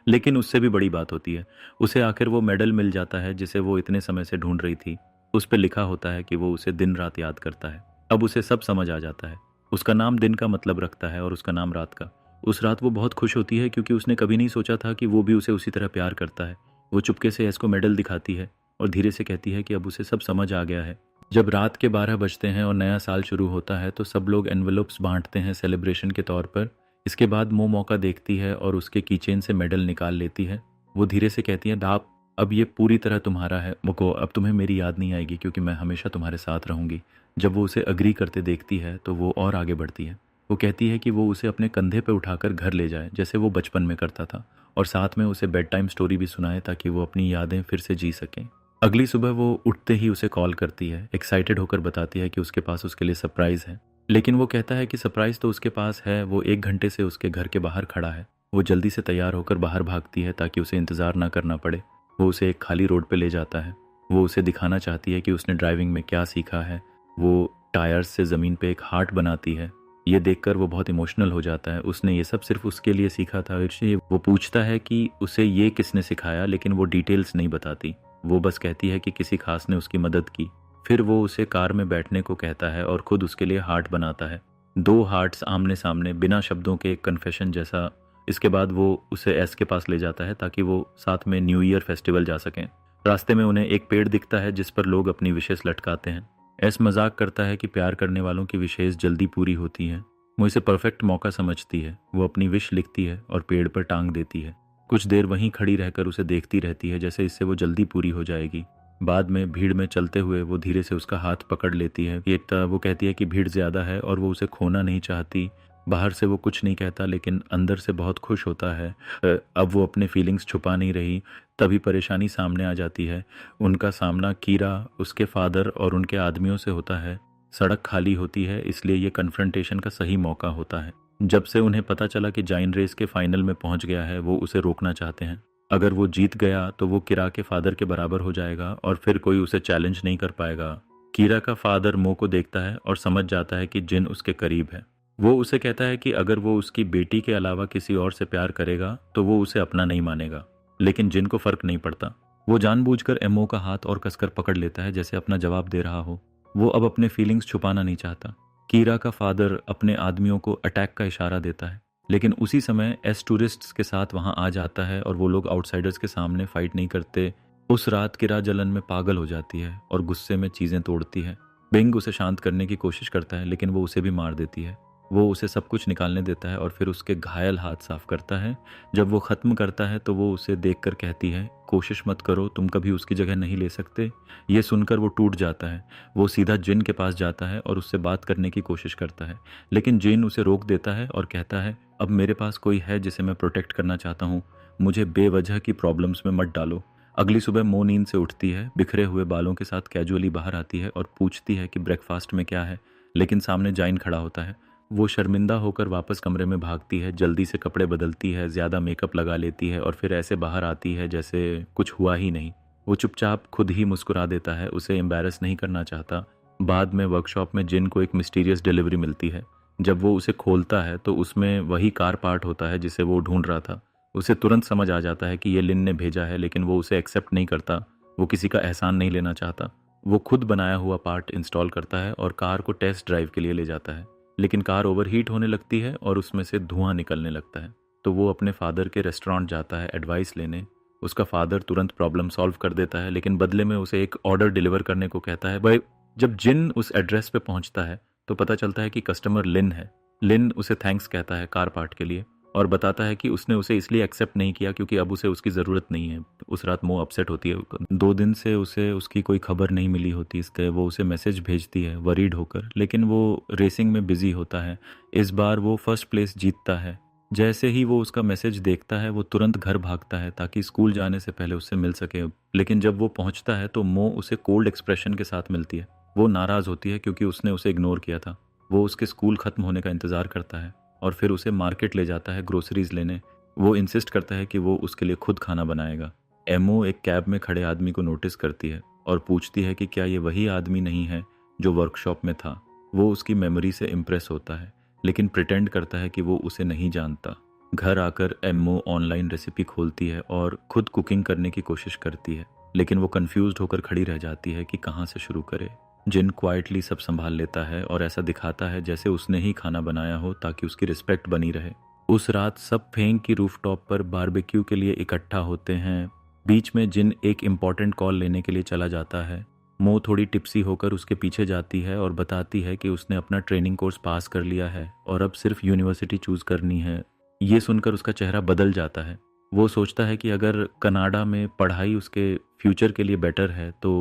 S1: लेकिन उससे भी बड़ी बात होती है, उसे आखिर वो मेडल मिल जाता है जिसे वो इतने समय से ढूंढ रही थी। उस पर लिखा होता है कि वो उसे दिन रात याद करता है। अब उसे सब समझ आ जाता है। उसका नाम दिन का मतलब रखता है और उसका नाम रात का। उस रात वो बहुत खुश होती है क्योंकि उसने कभी नहीं सोचा था कि वो भी उसे उसी तरह प्यार करता है। वो चुपके से एस को मेडल दिखाती है और धीरे से कहती है कि अब उसे सब समझ आ गया है। जब रात के 12 बजते हैं और नया साल शुरू होता है तो सब लोग एनवेलप्स बांटते हैं सेलिब्रेशन के तौर पर। इसके बाद मो मौका देखती है और उसके कीचेन से मेडल निकाल लेती है। वो धीरे से कहती है, डाप, अब ये पूरी तरह तुम्हारा है मुको, अब तुम्हें मेरी याद नहीं आएगी क्योंकि मैं हमेशा तुम्हारे साथ रहूंगी। जब वो उसे अग्री करते देखती है तो वो और आगे बढ़ती है। वो कहती है कि वो उसे अपने कंधे पे उठाकर घर ले जाए जैसे वो बचपन में करता था, और साथ में उसे बेड टाइम स्टोरी भी सुनाए ताकि वो अपनी यादें फिर से जी सकें। अगली सुबह वो उठते ही उसे कॉल करती है, एक्साइटेड होकर बताती है कि उसके पास उसके लिए सरप्राइज़ है। लेकिन वो कहता है कि सरप्राइज़ तो उसके पास है, वो 1 घंटे से उसके घर के बाहर खड़ा है। वो जल्दी से तैयार होकर बाहर भागती है ताकि उसे इंतज़ार ना करना पड़े। वो उसे एक खाली रोड पे ले जाता है। वो उसे दिखाना चाहती है कि उसने ड्राइविंग में क्या सीखा है। वो टायर्स से ज़मीन पे एक हार्ट बनाती है। ये देखकर वो बहुत इमोशनल हो जाता है। उसने ये सब सिर्फ उसके लिए सीखा था। इसलिए वो पूछता है कि उसे ये किसने सिखाया, लेकिन वो डिटेल्स नहीं बताती। वो बस कहती है कि किसी खास ने उसकी मदद की। फिर वो उसे कार में बैठने को कहता है और खुद उसके लिए हार्ट बनाता है। 2 हार्ट्स आमने सामने, बिना शब्दों के, एक कन्फेशन जैसा। इसके बाद वो उसे एस के पास ले जाता है ताकि वो साथ में न्यू ईयर फेस्टिवल जा सकें। रास्ते में उन्हें एक पेड़ दिखता है जिस पर लोग अपनी विशेष लटकाते हैं। एस मजाक करता है कि प्यार करने वालों की विशेष जल्दी पूरी होती है। वो इसे परफेक्ट मौका समझती है। वो अपनी विश लिखती है और पेड़ पर टांग देती है। कुछ देर वहीं खड़ी रहकर उसे देखती रहती है जैसे इससे वो जल्दी पूरी हो जाएगी। बाद में भीड़ में चलते हुए वो धीरे से उसका हाथ पकड़ लेती है। वो कहती है कि भीड़ ज़्यादा है और वो उसे खोना नहीं चाहती। बाहर से वो कुछ नहीं कहता लेकिन अंदर से बहुत खुश होता है। अब वो अपने फीलिंग्स छुपा नहीं रही। तभी परेशानी सामने आ जाती है। उनका सामना कीरा, उसके फादर और उनके आदमियों से होता है। सड़क खाली होती है, इसलिए ये कन्फ्रंटेशन का सही मौका होता है। जब से उन्हें पता चला कि जाइन रेस के फाइनल में पहुंच गया है, वो उसे रोकना चाहते हैं। अगर वो जीत गया तो वो कीरा के फादर के बराबर हो जाएगा और फिर कोई उसे चैलेंज नहीं कर पाएगा। कीरा का फादर मो को देखता है और समझ जाता है कि जिन उसके करीब है। वो उसे कहता है कि अगर वो उसकी बेटी के अलावा किसी और से प्यार करेगा तो वो उसे अपना नहीं मानेगा। लेकिन जिन को फर्क नहीं पड़ता। वो जानबूझकर एमओ का हाथ और कसकर पकड़ लेता है जैसे अपना जवाब दे रहा हो। वो अब अपने फीलिंग्स छुपाना नहीं चाहता। कीरा का फादर अपने आदमियों को अटैक का इशारा देता है, लेकिन उसी समय एस टूरिस्ट्स के साथ वहां आ जाता है और वो लोग आउटसाइडर्स के सामने फाइट नहीं करते। उस रात कीरा जलन में पागल हो जाती है और गुस्से में चीजें तोड़ती है। बिंग उसे शांत करने की कोशिश करता है लेकिन वो उसे भी मार देती है। वो उसे सब कुछ निकालने देता है और फिर उसके घायल हाथ साफ करता है। जब वो ख़त्म करता है तो वो उसे देखकर कहती है, कोशिश मत करो, तुम कभी उसकी जगह नहीं ले सकते। ये सुनकर वो टूट जाता है। वो सीधा जिन के पास जाता है और उससे बात करने की कोशिश करता है, लेकिन जिन उसे रोक देता है और कहता है, अब मेरे पास कोई है जिसे मैं प्रोटेक्ट करना चाहता हूँ। मुझे बेवजह की प्रॉब्लम्स में मत डालो। अगली सुबह मो नींद से उठती है, बिखरे हुए बालों के साथ कैजुअली बाहर आती है और पूछती है कि ब्रेकफास्ट में क्या है, लेकिन सामने जाइन खड़ा होता है। वो शर्मिंदा होकर वापस कमरे में भागती है, जल्दी से कपड़े बदलती है, ज़्यादा मेकअप लगा लेती है और फिर ऐसे बाहर आती है जैसे कुछ हुआ ही नहीं। वो चुपचाप खुद ही मुस्कुरा देता है, उसे एम्बैरस नहीं करना चाहता। बाद में वर्कशॉप में जिन को एक मिस्टीरियस डिलीवरी मिलती है। जब वो उसे खोलता है तो उसमें वही कार पार्ट होता है जिसे वो ढूंढ रहा था। उसे तुरंत समझ आ जाता है कि ये लिन ने भेजा है, लेकिन वो उसे एक्सेप्ट नहीं करता। वो किसी का एहसान नहीं लेना चाहता। वो खुद बनाया हुआ पार्ट इंस्टॉल करता है और कार को टेस्ट ड्राइव के लिए ले जाता है, लेकिन कार ओवरहीट होने लगती है और उसमें से धुआं निकलने लगता है। तो वो अपने फादर के रेस्टोरेंट जाता है एडवाइस लेने। उसका फादर तुरंत प्रॉब्लम सॉल्व कर देता है, लेकिन बदले में उसे एक ऑर्डर डिलीवर करने को कहता है। भाई, जब जिन उस एड्रेस पे पहुंचता है तो पता चलता है कि कस्टमर लिन है। लिन उसे थैंक्स कहता है कार पार्ट के लिए और बताता है कि उसने उसे इसलिए एक्सेप्ट नहीं किया क्योंकि अब उसे उसकी ज़रूरत नहीं है। उस रात मो अपसेट होती है। 2 दिन से उसे उसकी कोई खबर नहीं मिली होती। इसके वो उसे मैसेज भेजती है वरीड होकर, लेकिन वो रेसिंग में बिजी होता है। इस बार वो फर्स्ट प्लेस जीतता है। जैसे ही वो उसका मैसेज देखता है वो तुरंत घर भागता है ताकि स्कूल जाने से पहले उससे मिल सके। लेकिन जब वो पहुंचता है तो मो उसे कोल्ड एक्सप्रेशन के साथ मिलती है। वो नाराज़ होती है क्योंकि उसने उसे इग्नोर किया था। वो उसके स्कूल ख़त्म होने का इंतज़ार करता है और फिर उसे मार्केट ले जाता है ग्रोसरीज लेने। वो इंसिस्ट करता है कि वो उसके लिए खुद खाना बनाएगा। एमओ एक कैब में खड़े आदमी को नोटिस करती है और पूछती है कि क्या ये वही आदमी नहीं है जो वर्कशॉप में था। वो उसकी मेमोरी से इम्प्रेस होता है लेकिन प्रिटेंड करता है कि वो उसे नहीं जानता। घर आकर एमओ ऑनलाइन रेसिपी खोलती है और खुद कुकिंग करने की कोशिश करती है, लेकिन वो कंफ्यूज्ड होकर खड़ी रह जाती है कि कहाँ से शुरू करे। जिन क्वाइटली सब संभाल लेता है और ऐसा दिखाता है जैसे उसने ही खाना बनाया हो ताकि उसकी रिस्पेक्ट बनी रहे। उस रात सब फेंग की रूफटॉप पर बारबेक्यू के लिए इकट्ठा होते हैं। बीच में जिन एक इम्पॉर्टेंट कॉल लेने के लिए चला जाता है। मो थोड़ी टिप्सी होकर उसके पीछे जाती है और बताती है कि उसने अपना ट्रेनिंग कोर्स पास कर लिया है और अब सिर्फ यूनिवर्सिटी चूज करनी है। ये सुनकर उसका चेहरा बदल जाता है। वो सोचता है कि अगर कनाडा में पढ़ाई उसके फ्यूचर के लिए बेटर है तो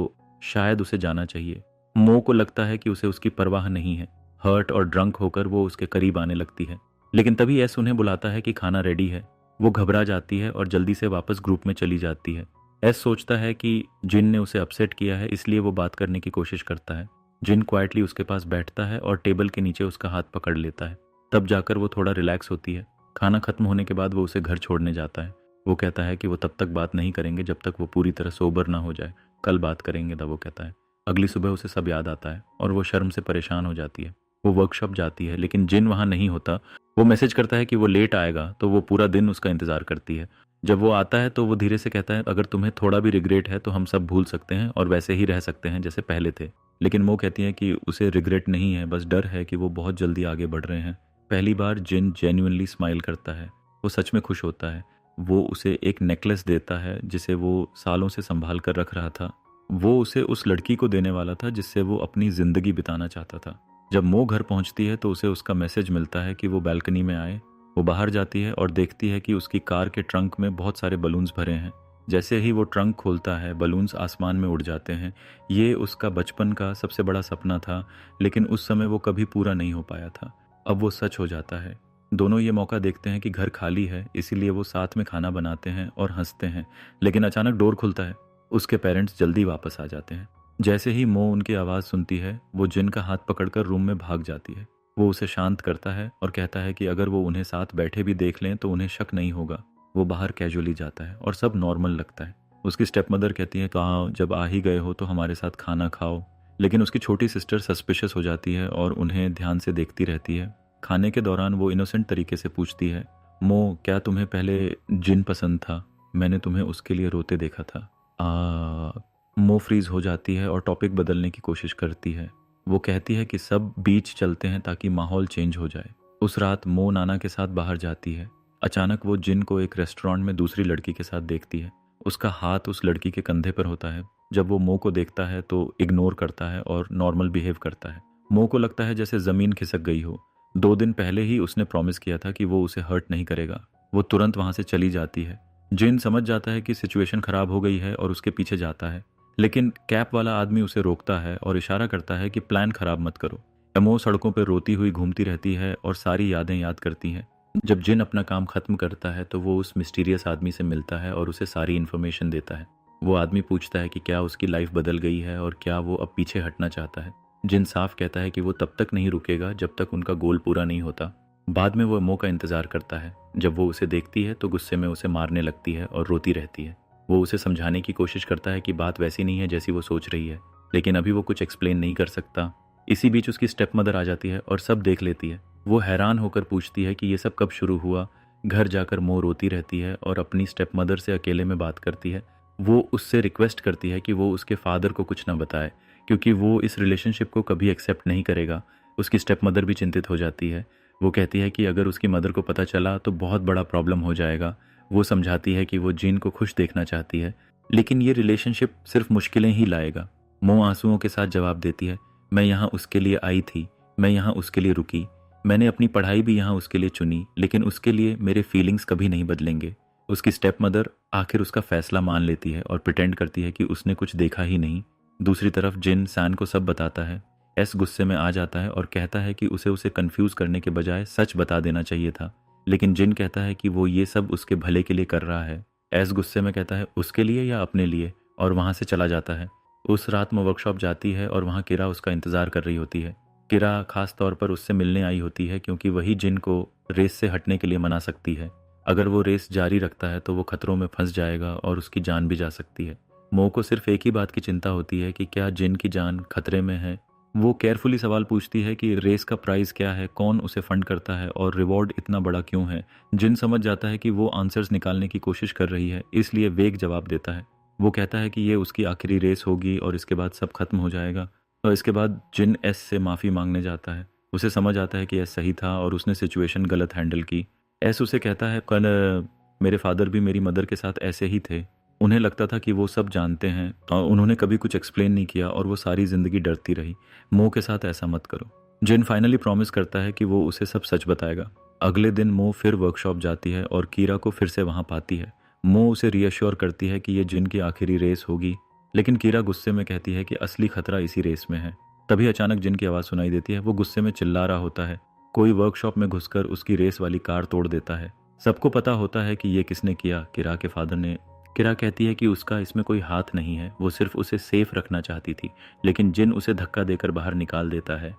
S1: शायद उसे जाना चाहिए। मो को लगता है कि उसे उसकी परवाह नहीं है। हर्ट और ड्रंक होकर वो उसके करीब आने लगती है, लेकिन तभी एस उन्हें बुलाता है कि खाना रेडी है। वो घबरा जाती है और जल्दी से वापस ग्रुप में चली जाती है। एस सोचता है कि जिन ने उसे अपसेट किया है, इसलिए वो बात करने की कोशिश करता है। जिन क्वाइटली उसके पास बैठता है और टेबल के नीचे उसका हाथ पकड़ लेता है। तब जाकर वो थोड़ा रिलैक्स होती है। खाना खत्म होने के बाद वो उसे घर छोड़ने जाता है। वो कहता है कि वो तब तक बात नहीं करेंगे जब तक वो पूरी तरह सोबर ना हो जाए। कल बात करेंगे, तब वो कहता है। अगली सुबह उसे सब याद आता है और वो शर्म से परेशान हो जाती है। वो वर्कशॉप जाती है लेकिन जिन वहाँ नहीं होता। वो मैसेज करता है कि वो लेट आएगा, तो वो पूरा दिन उसका इंतजार करती है। जब वो आता है तो वो धीरे से कहता है, अगर तुम्हें थोड़ा भी रिग्रेट है तो हम सब भूल सकते हैं और वैसे ही रह सकते हैं जैसे पहले थे। लेकिन वो कहती है कि उसे रिग्रेट नहीं है, बस डर है कि वो बहुत जल्दी आगे बढ़ रहे हैं। पहली बार जिन जेन्युइनली स्माइल करता है। वो सच में खुश होता है। वो उसे एक नेकलेस देता है जिसे वो सालों से संभाल कर रख रहा था। वो उसे उस लड़की को देने वाला था जिससे वो अपनी जिंदगी बिताना चाहता था। जब मो घर पहुंचती है तो उसे उसका मैसेज मिलता है कि वो बालकनी में आए। वो बाहर जाती है और देखती है कि उसकी कार के ट्रंक में बहुत सारे बलून्स भरे हैं। जैसे ही वो ट्रंक खोलता है, बलून्स आसमान में उड़ जाते हैं। ये उसका बचपन का सबसे बड़ा सपना था, लेकिन उस समय वो कभी पूरा नहीं हो पाया था। अब वो सच हो जाता है। दोनों ये मौका देखते हैं कि घर खाली है, इसीलिए वो साथ में खाना बनाते हैं और हंसते हैं। लेकिन अचानक डोर खुलता है। उसके पेरेंट्स जल्दी वापस आ जाते हैं। जैसे ही मो उनकी आवाज़ सुनती है, वो जिन का हाथ पकड़कर रूम में भाग जाती है। वो उसे शांत करता है और कहता है कि अगर वो उन्हें साथ बैठे भी देख लें तो उन्हें शक नहीं होगा। वो बाहर कैजुअली जाता है और सब नॉर्मल लगता है। उसकी स्टेप मदर कहती है, कहाँ जब आ ही गए हो तो हमारे साथ खाना खाओ। लेकिन उसकी छोटी सिस्टर सस्पिशियस हो जाती है और उन्हें ध्यान से देखती रहती है। खाने के दौरान वो इनोसेंट तरीके से पूछती है, मो क्या तुम्हें पहले जिन पसंद था? मैंने तुम्हें उसके लिए रोते देखा था। मो फ्रीज हो जाती है और टॉपिक बदलने की कोशिश करती है। वो कहती है कि सब बीच चलते हैं ताकि माहौल चेंज हो जाए। उस रात मो नाना के साथ बाहर जाती है। अचानक वो जिन को एक रेस्टोरेंट में दूसरी लड़की के साथ देखती है। उसका हाथ उस लड़की के कंधे पर होता है। जब वो मो को देखता है तो इग्नोर करता है और नॉर्मल बिहेव करता है। मो को लगता है जैसे ज़मीन खिसक गई हो। 2 दिन पहले ही उसने प्रॉमिस किया था कि वो उसे हर्ट नहीं करेगा। वो तुरंत वहाँ से चली जाती है। जिन समझ जाता है कि सिचुएशन खराब हो गई है और उसके पीछे जाता है, लेकिन कैप वाला आदमी उसे रोकता है और इशारा करता है कि प्लान खराब मत करो। एमो सड़कों पर रोती हुई घूमती रहती है और सारी यादें याद करती हैं। जब जिन अपना काम खत्म करता है तो वो उस मिस्टीरियस आदमी से मिलता है और उसे सारी इन्फॉर्मेशन देता है। वो आदमी पूछता है कि क्या उसकी लाइफ बदल गई है और क्या वो अब पीछे हटना चाहता है। जिन साफ कहता है कि वो तब तक नहीं रुकेगा जब तक उनका गोल पूरा नहीं होता। बाद में वो एमो का इंतजार करता है। जब वो उसे देखती है तो गुस्से में उसे मारने लगती है और रोती रहती है। वो उसे समझाने की कोशिश करता है कि बात वैसी नहीं है जैसी वो सोच रही है, लेकिन अभी वो कुछ एक्सप्लेन नहीं कर सकता। इसी बीच उसकी स्टेप मदर आ जाती है और सब देख लेती है। वो हैरान होकर पूछती है कि ये सब कब शुरू हुआ। घर जाकर मो रोती रहती है और अपनी स्टेप मदर से अकेले में बात करती है। वो उससे रिक्वेस्ट करती है कि वो उसके फादर को कुछ ना बताए, क्योंकि वो इस रिलेशनशिप को कभी एक्सेप्ट नहीं करेगा। उसकी स्टेप मदर भी चिंतित हो जाती है। वो कहती है कि अगर उसकी मदर को पता चला तो बहुत बड़ा प्रॉब्लम हो जाएगा। वो समझाती है कि वो जिन को खुश देखना चाहती है, लेकिन ये रिलेशनशिप सिर्फ मुश्किलें ही लाएगा। मो आंसुओं के साथ जवाब देती है, मैं यहाँ उसके लिए आई थी, मैं यहाँ उसके लिए रुकी, मैंने अपनी पढ़ाई भी यहाँ उसके लिए चुनी, लेकिन उसके लिए मेरे फीलिंग्स कभी नहीं बदलेंगे। उसकी स्टेप मदर आखिर उसका फैसला मान लेती है और प्रिटेंड करती है कि उसने कुछ देखा ही नहीं। दूसरी तरफ जिन सैन को सब बताता है। एस गुस्से में आ जाता है और कहता है कि उसे कंफ्यूज करने के बजाय सच बता देना चाहिए था, लेकिन जिन कहता है कि वो ये सब उसके भले के लिए कर रहा है। एस गुस्से में कहता है, उसके लिए या अपने लिए, और वहाँ से चला जाता है। उस रात वो वर्कशॉप जाती है और वहाँ किरा उसका इंतज़ार कर रही होती है। किरा खास तौर पर उससे मिलने आई होती है क्योंकि वही जिन को रेस से हटने के लिए मना सकती है। अगर वो रेस जारी रखता है तो वो खतरों में फंस जाएगा और उसकी जान भी जा सकती है। मो को सिर्फ एक ही बात की चिंता होती है कि क्या जिन की जान खतरे में है। वो केयरफुली सवाल पूछती है कि रेस का प्राइस क्या है, कौन उसे फंड करता है और रिवॉर्ड इतना बड़ा क्यों है। जिन समझ जाता है कि वो आंसर्स निकालने की कोशिश कर रही है, इसलिए वेग जवाब देता है। वो कहता है कि ये उसकी आखिरी रेस होगी और इसके बाद सब खत्म हो जाएगा। और इसके बाद जिन एस से माफ़ी मांगने जाता है। उसे समझ आता है कि एस सही था और उसने सिचुएशन गलत हैंडल की। एस उसे कहता है, कल मेरे फादर भी मेरी मदर के साथ ऐसे ही थे। उन्हें लगता था कि वो सब जानते हैं और उन्होंने कभी कुछ एक्सप्लेन नहीं किया और वो सारी ज़िंदगी डरती रही। मो के साथ ऐसा मत करो। जिन फाइनली प्रॉमिस करता है कि वो उसे सब सच बताएगा। अगले दिन मो फिर वर्कशॉप जाती है और कीरा को फिर से वहाँ पाती है। मो उसे रीअश्योर करती है कि ये जिन की आखिरी रेस होगी, लेकिन कीरा गुस्से में कहती है कि असली खतरा इसी रेस में है। तभी अचानक जिन की आवाज़ सुनाई देती है। वो गुस्से में चिल्ला रहा होता है। कोई वर्कशॉप में घुसकर उसकी रेस वाली कार तोड़ देता है। सबको पता होता है कि ये किसने किया, किरा के फादर ने। किरा कहती है कि उसका इसमें कोई हाथ नहीं है, वो सिर्फ उसे सेफ रखना चाहती थी, लेकिन जिन उसे धक्का देकर बाहर निकाल देता है।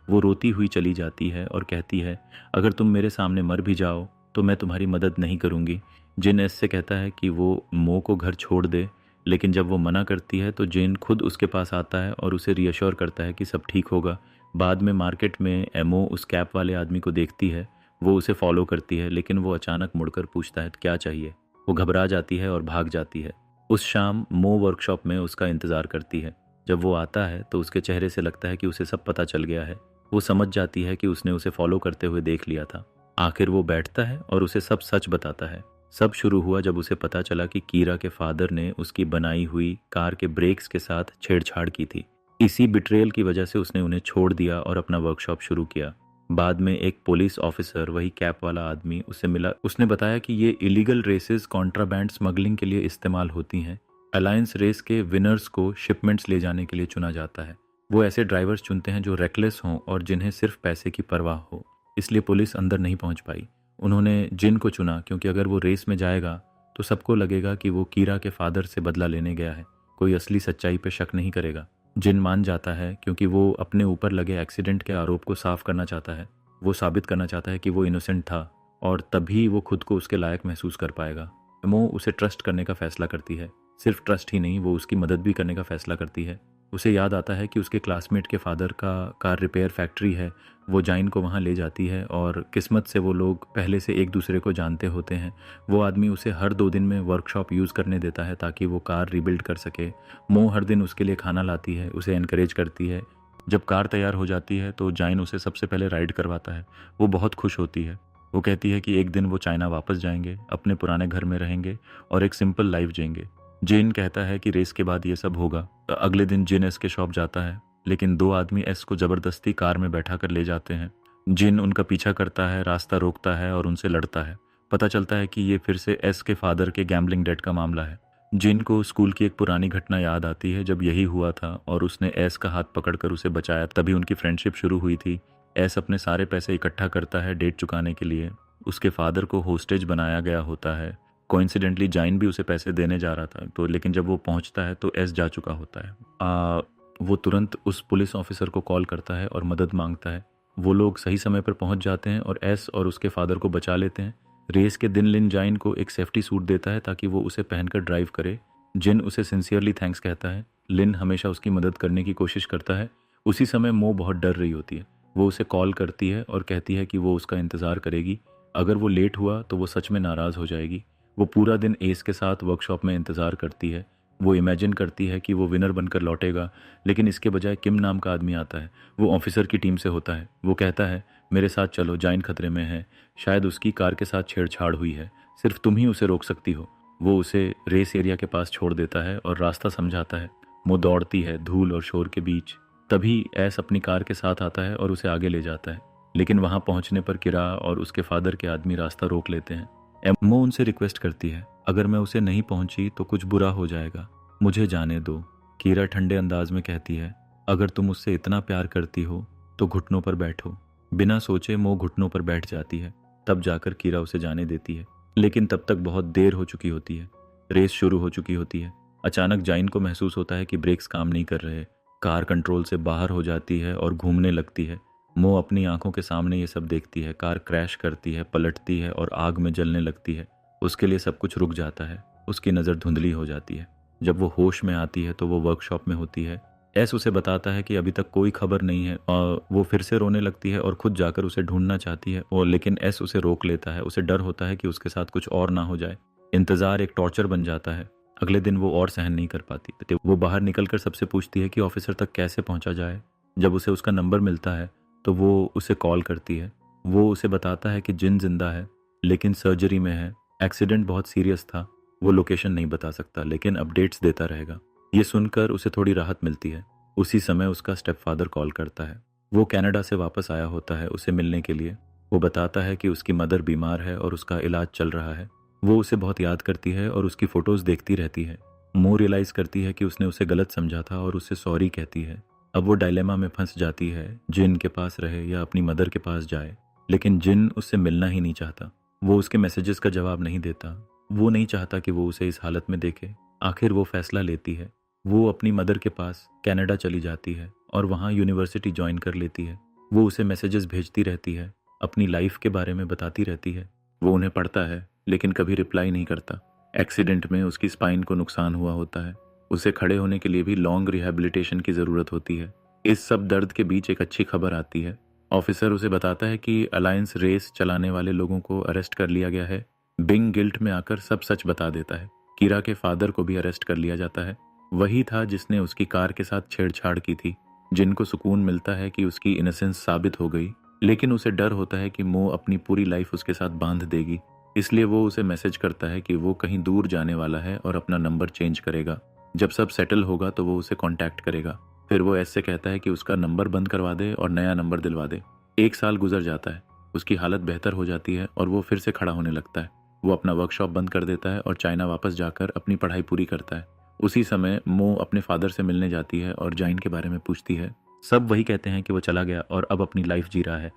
S1: वो रोती हुई चली जाती है और कहती है, अगर तुम मेरे सामने मर भी जाओ तो मैं तुम्हारी मदद नहीं करूंगी। जिन एस से कहता है कि वो मो को घर छोड़ दे, लेकिन जब वो मना करती है तो जिन खुद उसके पास आता है और उसे रीअश्योर करता है कि सब ठीक होगा। बाद में मार्केट में एमओ उस कैप वाले आदमी को देखती है। वो उसे फॉलो करती है, लेकिन वो अचानक मुड़कर पूछता है क्या चाहिए। वो घबरा जाती है और भाग जाती है। उस शाम मो वर्कशॉप में उसका इंतज़ार करती है। जब वो आता है तो उसके चेहरे से लगता है कि उसे सब पता चल गया है। वो समझ जाती है कि उसने उसे फॉलो करते हुए देख लिया था। आखिर वो बैठता है और उसे सब सच बताता है। सब शुरू हुआ जब उसे पता चला कि कीरा के फादर ने उसकी बनाई हुई कार के ब्रेक्स के साथ छेड़छाड़ की थी। इसी बिट्रेयल की वजह से उसने उन्हें छोड़ दिया और अपना वर्कशॉप शुरू किया। बाद में एक पुलिस ऑफिसर, वही कैप वाला आदमी, उससे मिला। उसने बताया कि ये इलीगल रेसेस कॉन्ट्राबैंड स्मगलिंग के लिए इस्तेमाल होती हैं। अलायंस रेस के विनर्स को शिपमेंट्स ले जाने के लिए चुना जाता है। वो ऐसे ड्राइवर्स चुनते हैं जो रेकलेस हों और जिन्हें सिर्फ पैसे की परवाह हो। इसलिए पुलिस अंदर नहीं पहुंच पाई। उन्होंने जिन को चुना क्योंकि अगर वो रेस में जाएगा तो सबको लगेगा कि वो कीरा के फादर से बदला लेने गया है। कोई असली सच्चाई पे शक नहीं करेगा। जिन मान जाता है क्योंकि वो अपने ऊपर लगे एक्सीडेंट के आरोप को साफ करना चाहता है। वो साबित करना चाहता है कि वो इनोसेंट था और तभी वो खुद को उसके लायक महसूस कर पाएगा। मो उसे ट्रस्ट करने का फैसला करती है। सिर्फ ट्रस्ट ही नहीं, वो उसकी मदद भी करने का फैसला करती है। उसे याद आता है कि उसके क्लासमेट के फादर का कार रिपेयर फैक्ट्री है। वो जाइन को वहाँ ले जाती है और किस्मत से वो लोग पहले से एक दूसरे को जानते होते हैं। वो आदमी उसे हर 2 दिन में वर्कशॉप यूज़ करने देता है ताकि वो कार रिबिल्ड कर सके। मो हर दिन उसके लिए खाना लाती है, उसे एनकरेज करती है। जब कार तैयार हो जाती है तो जाइन उसे सबसे पहले राइड करवाता है। वो बहुत खुश होती है। वो कहती है कि एक दिन वो चाइना वापस जाएंगे, अपने पुराने घर में रहेंगे और एक सिंपल लाइफ जिएंगे। जिन कहता है कि रेस के बाद ये सब होगा। अगले दिन जिन एस के शॉप जाता है, लेकिन 2 आदमी एस को जबरदस्ती कार में बैठा कर ले जाते हैं। जिन उनका पीछा करता है, रास्ता रोकता है और उनसे लड़ता है। पता चलता है कि ये फिर से एस के फादर के गैम्बलिंग डेट का मामला है। जिन को स्कूल की एक पुरानी घटना याद आती है जब यही हुआ था और उसने एस का हाथ पकड़कर उसे बचाया। तभी उनकी फ्रेंडशिप शुरू हुई थी। एस अपने सारे पैसे इकट्ठा करता है डेट चुकाने के लिए। उसके फादर को होस्टेज बनाया गया होता है। कोइंसिडेंटली जाइन भी उसे पैसे देने जा रहा था, तो लेकिन जब वो पहुंचता है तो एस जा चुका होता है। वो तुरंत उस पुलिस ऑफिसर को कॉल करता है और मदद मांगता है। वो लोग सही समय पर पहुंच जाते हैं और एस और उसके फादर को बचा लेते हैं। रेस के दिन लिन जाइन को एक सेफ्टी सूट देता है ताकि वो उसे पहनकर ड्राइव करे। जिन उसे सिंसियरली थैंक्स कहता है। लिन हमेशा उसकी मदद करने की कोशिश करता है। उसी समय मो बहुत डर रही होती है। वो उसे कॉल करती है और कहती है कि वो उसका इंतज़ार करेगी। अगर वो लेट हुआ तो वो सच में नाराज़ हो जाएगी। वो पूरा दिन एस के साथ वर्कशॉप में इंतज़ार करती है। वो इमेजिन करती है कि वो विनर बनकर लौटेगा, लेकिन इसके बजाय किम नाम का आदमी आता है। वो ऑफिसर की टीम से होता है। वो कहता है, मेरे साथ चलो, जाइन खतरे में है। शायद उसकी कार के साथ छेड़छाड़ हुई है। सिर्फ तुम ही उसे रोक सकती हो। वो उसे रेस एरिया के पास छोड़ देता है और रास्ता समझाता है। वो दौड़ती है धूल और शोर के बीच। तभी एस अपनी कार के साथ आता है और उसे आगे ले जाता है, लेकिन वहाँ पहुँचने पर किरा और उसके फादर के आदमी रास्ता रोक लेते हैं। एमो उनसे रिक्वेस्ट करती है, अगर मैं उसे नहीं पहुंची तो कुछ बुरा हो जाएगा, मुझे जाने दो। कीरा ठंडे अंदाज में कहती है, अगर तुम उससे इतना प्यार करती हो तो घुटनों पर बैठो। बिना सोचे मो घुटनों पर बैठ जाती है। तब जाकर कीरा उसे जाने देती है, लेकिन तब तक बहुत देर हो चुकी होती है। रेस शुरू हो चुकी होती है। अचानक जाइन को महसूस होता है कि ब्रेक्स काम नहीं कर रहे। कार कंट्रोल से बाहर हो जाती है और घूमने लगती है। मो अपनी आंखों के सामने ये सब देखती है। कार क्रैश करती है, पलटती है और आग में जलने लगती है। उसके लिए सब कुछ रुक जाता है। उसकी नज़र धुंधली हो जाती है। जब वो होश में आती है तो वो वर्कशॉप में होती है। एस उसे बताता है कि अभी तक कोई खबर नहीं है और वो फिर से रोने लगती है और खुद जाकर उसे ढूंढना चाहती है और लेकिन एस उसे रोक लेता है। उसे डर होता है कि उसके साथ कुछ और ना हो जाए। इंतज़ार एक टॉर्चर बन जाता है। अगले दिन वो और सहन नहीं कर पाती। तो वो बाहर निकलकर सबसे पूछती है कि ऑफिसर तक कैसे पहुंचा जाए। जब उसे उसका नंबर मिलता है तो वो उसे कॉल करती है। वो उसे बताता है कि जिन जिंदा है लेकिन सर्जरी में है, एक्सीडेंट बहुत सीरियस था। वो लोकेशन नहीं बता सकता लेकिन अपडेट्स देता रहेगा। ये सुनकर उसे थोड़ी राहत मिलती है। उसी समय उसका स्टेपफादर कॉल करता है। वो कनाडा से वापस आया होता है उसे मिलने के लिए। वो बताता है कि उसकी मदर बीमार है और उसका इलाज चल रहा है। वो उसे बहुत याद करती है और उसकी फ़ोटोज़ देखती रहती है। मो रियलाइज़ करती है कि उसने उसे गलत समझा था और उससे सॉरी कहती है। अब वो डायलेमा में फंस जाती है, जिन के पास रहे या अपनी मदर के पास जाए। लेकिन जिन उससे मिलना ही नहीं चाहता। वो उसके मैसेजेस का जवाब नहीं देता। वो नहीं चाहता कि वो उसे इस हालत में देखे। आखिर वो फैसला लेती है। वो अपनी मदर के पास कनाडा चली जाती है और वहाँ यूनिवर्सिटी ज्वाइन कर लेती है। वो उसे मैसेजेस भेजती रहती है, अपनी लाइफ के बारे में बताती रहती है। वो उन्हें पढ़ता है लेकिन कभी रिप्लाई नहीं करता। एक्सीडेंट में उसकी स्पाइन को नुकसान हुआ होता है। उसे खड़े होने के लिए भी लॉन्ग रिहैबिलिटेशन की ज़रूरत होती है। इस सब दर्द के बीच एक अच्छी खबर आती है। ऑफिसर उसे बताता है कि अलायंस रेस चलाने वाले लोगों को अरेस्ट कर लिया गया है। बिंग गिल्ट में आकर सब सच बता देता है। कीरा के फादर को भी अरेस्ट कर लिया जाता है। वही था जिसने उसकी कार के साथ छेड़छाड़ की थी। जिनको सुकून मिलता है कि उसकी इनोसेंस साबित हो गई, लेकिन उसे डर होता है कि मो अपनी पूरी लाइफ उसके साथ बांध देगी। इसलिए वो उसे मैसेज करता है कि वो कहीं दूर जाने वाला है और अपना नंबर चेंज करेगा। जब सब सेटल होगा तो वो उसे कांटेक्ट करेगा। फिर वो ऐसे कहता है कि उसका नंबर बंद करवा दे और नया नंबर दिलवा दे। 1 साल गुजर जाता है। उसकी हालत बेहतर हो जाती है और वो फिर से खड़ा होने लगता है। वो अपना वर्कशॉप बंद कर देता है और चाइना वापस जाकर अपनी पढ़ाई पूरी करता है। उसी समय मो अपने फादर से मिलने जाती है और जाइन के बारे में पूछती है। सब वही कहते हैं कि वो चला गया और अब अपनी लाइफ जी रहा है।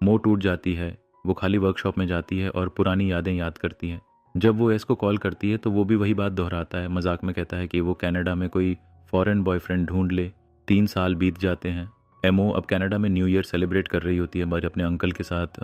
S1: मो टूट जाती है। वो खाली वर्कशॉप में जाती है और पुरानी यादें याद करती है। जब वो एस को कॉल करती है तो वो भी वही बात दोहराता है। मजाक में कहता है कि वो कनाडा में कोई फॉरेन बॉयफ्रेंड ढूंढ ले। 3 साल बीत जाते हैं। एमओ अब कनाडा में न्यू ईयर सेलिब्रेट कर रही होती है बट अपने अंकल के साथ।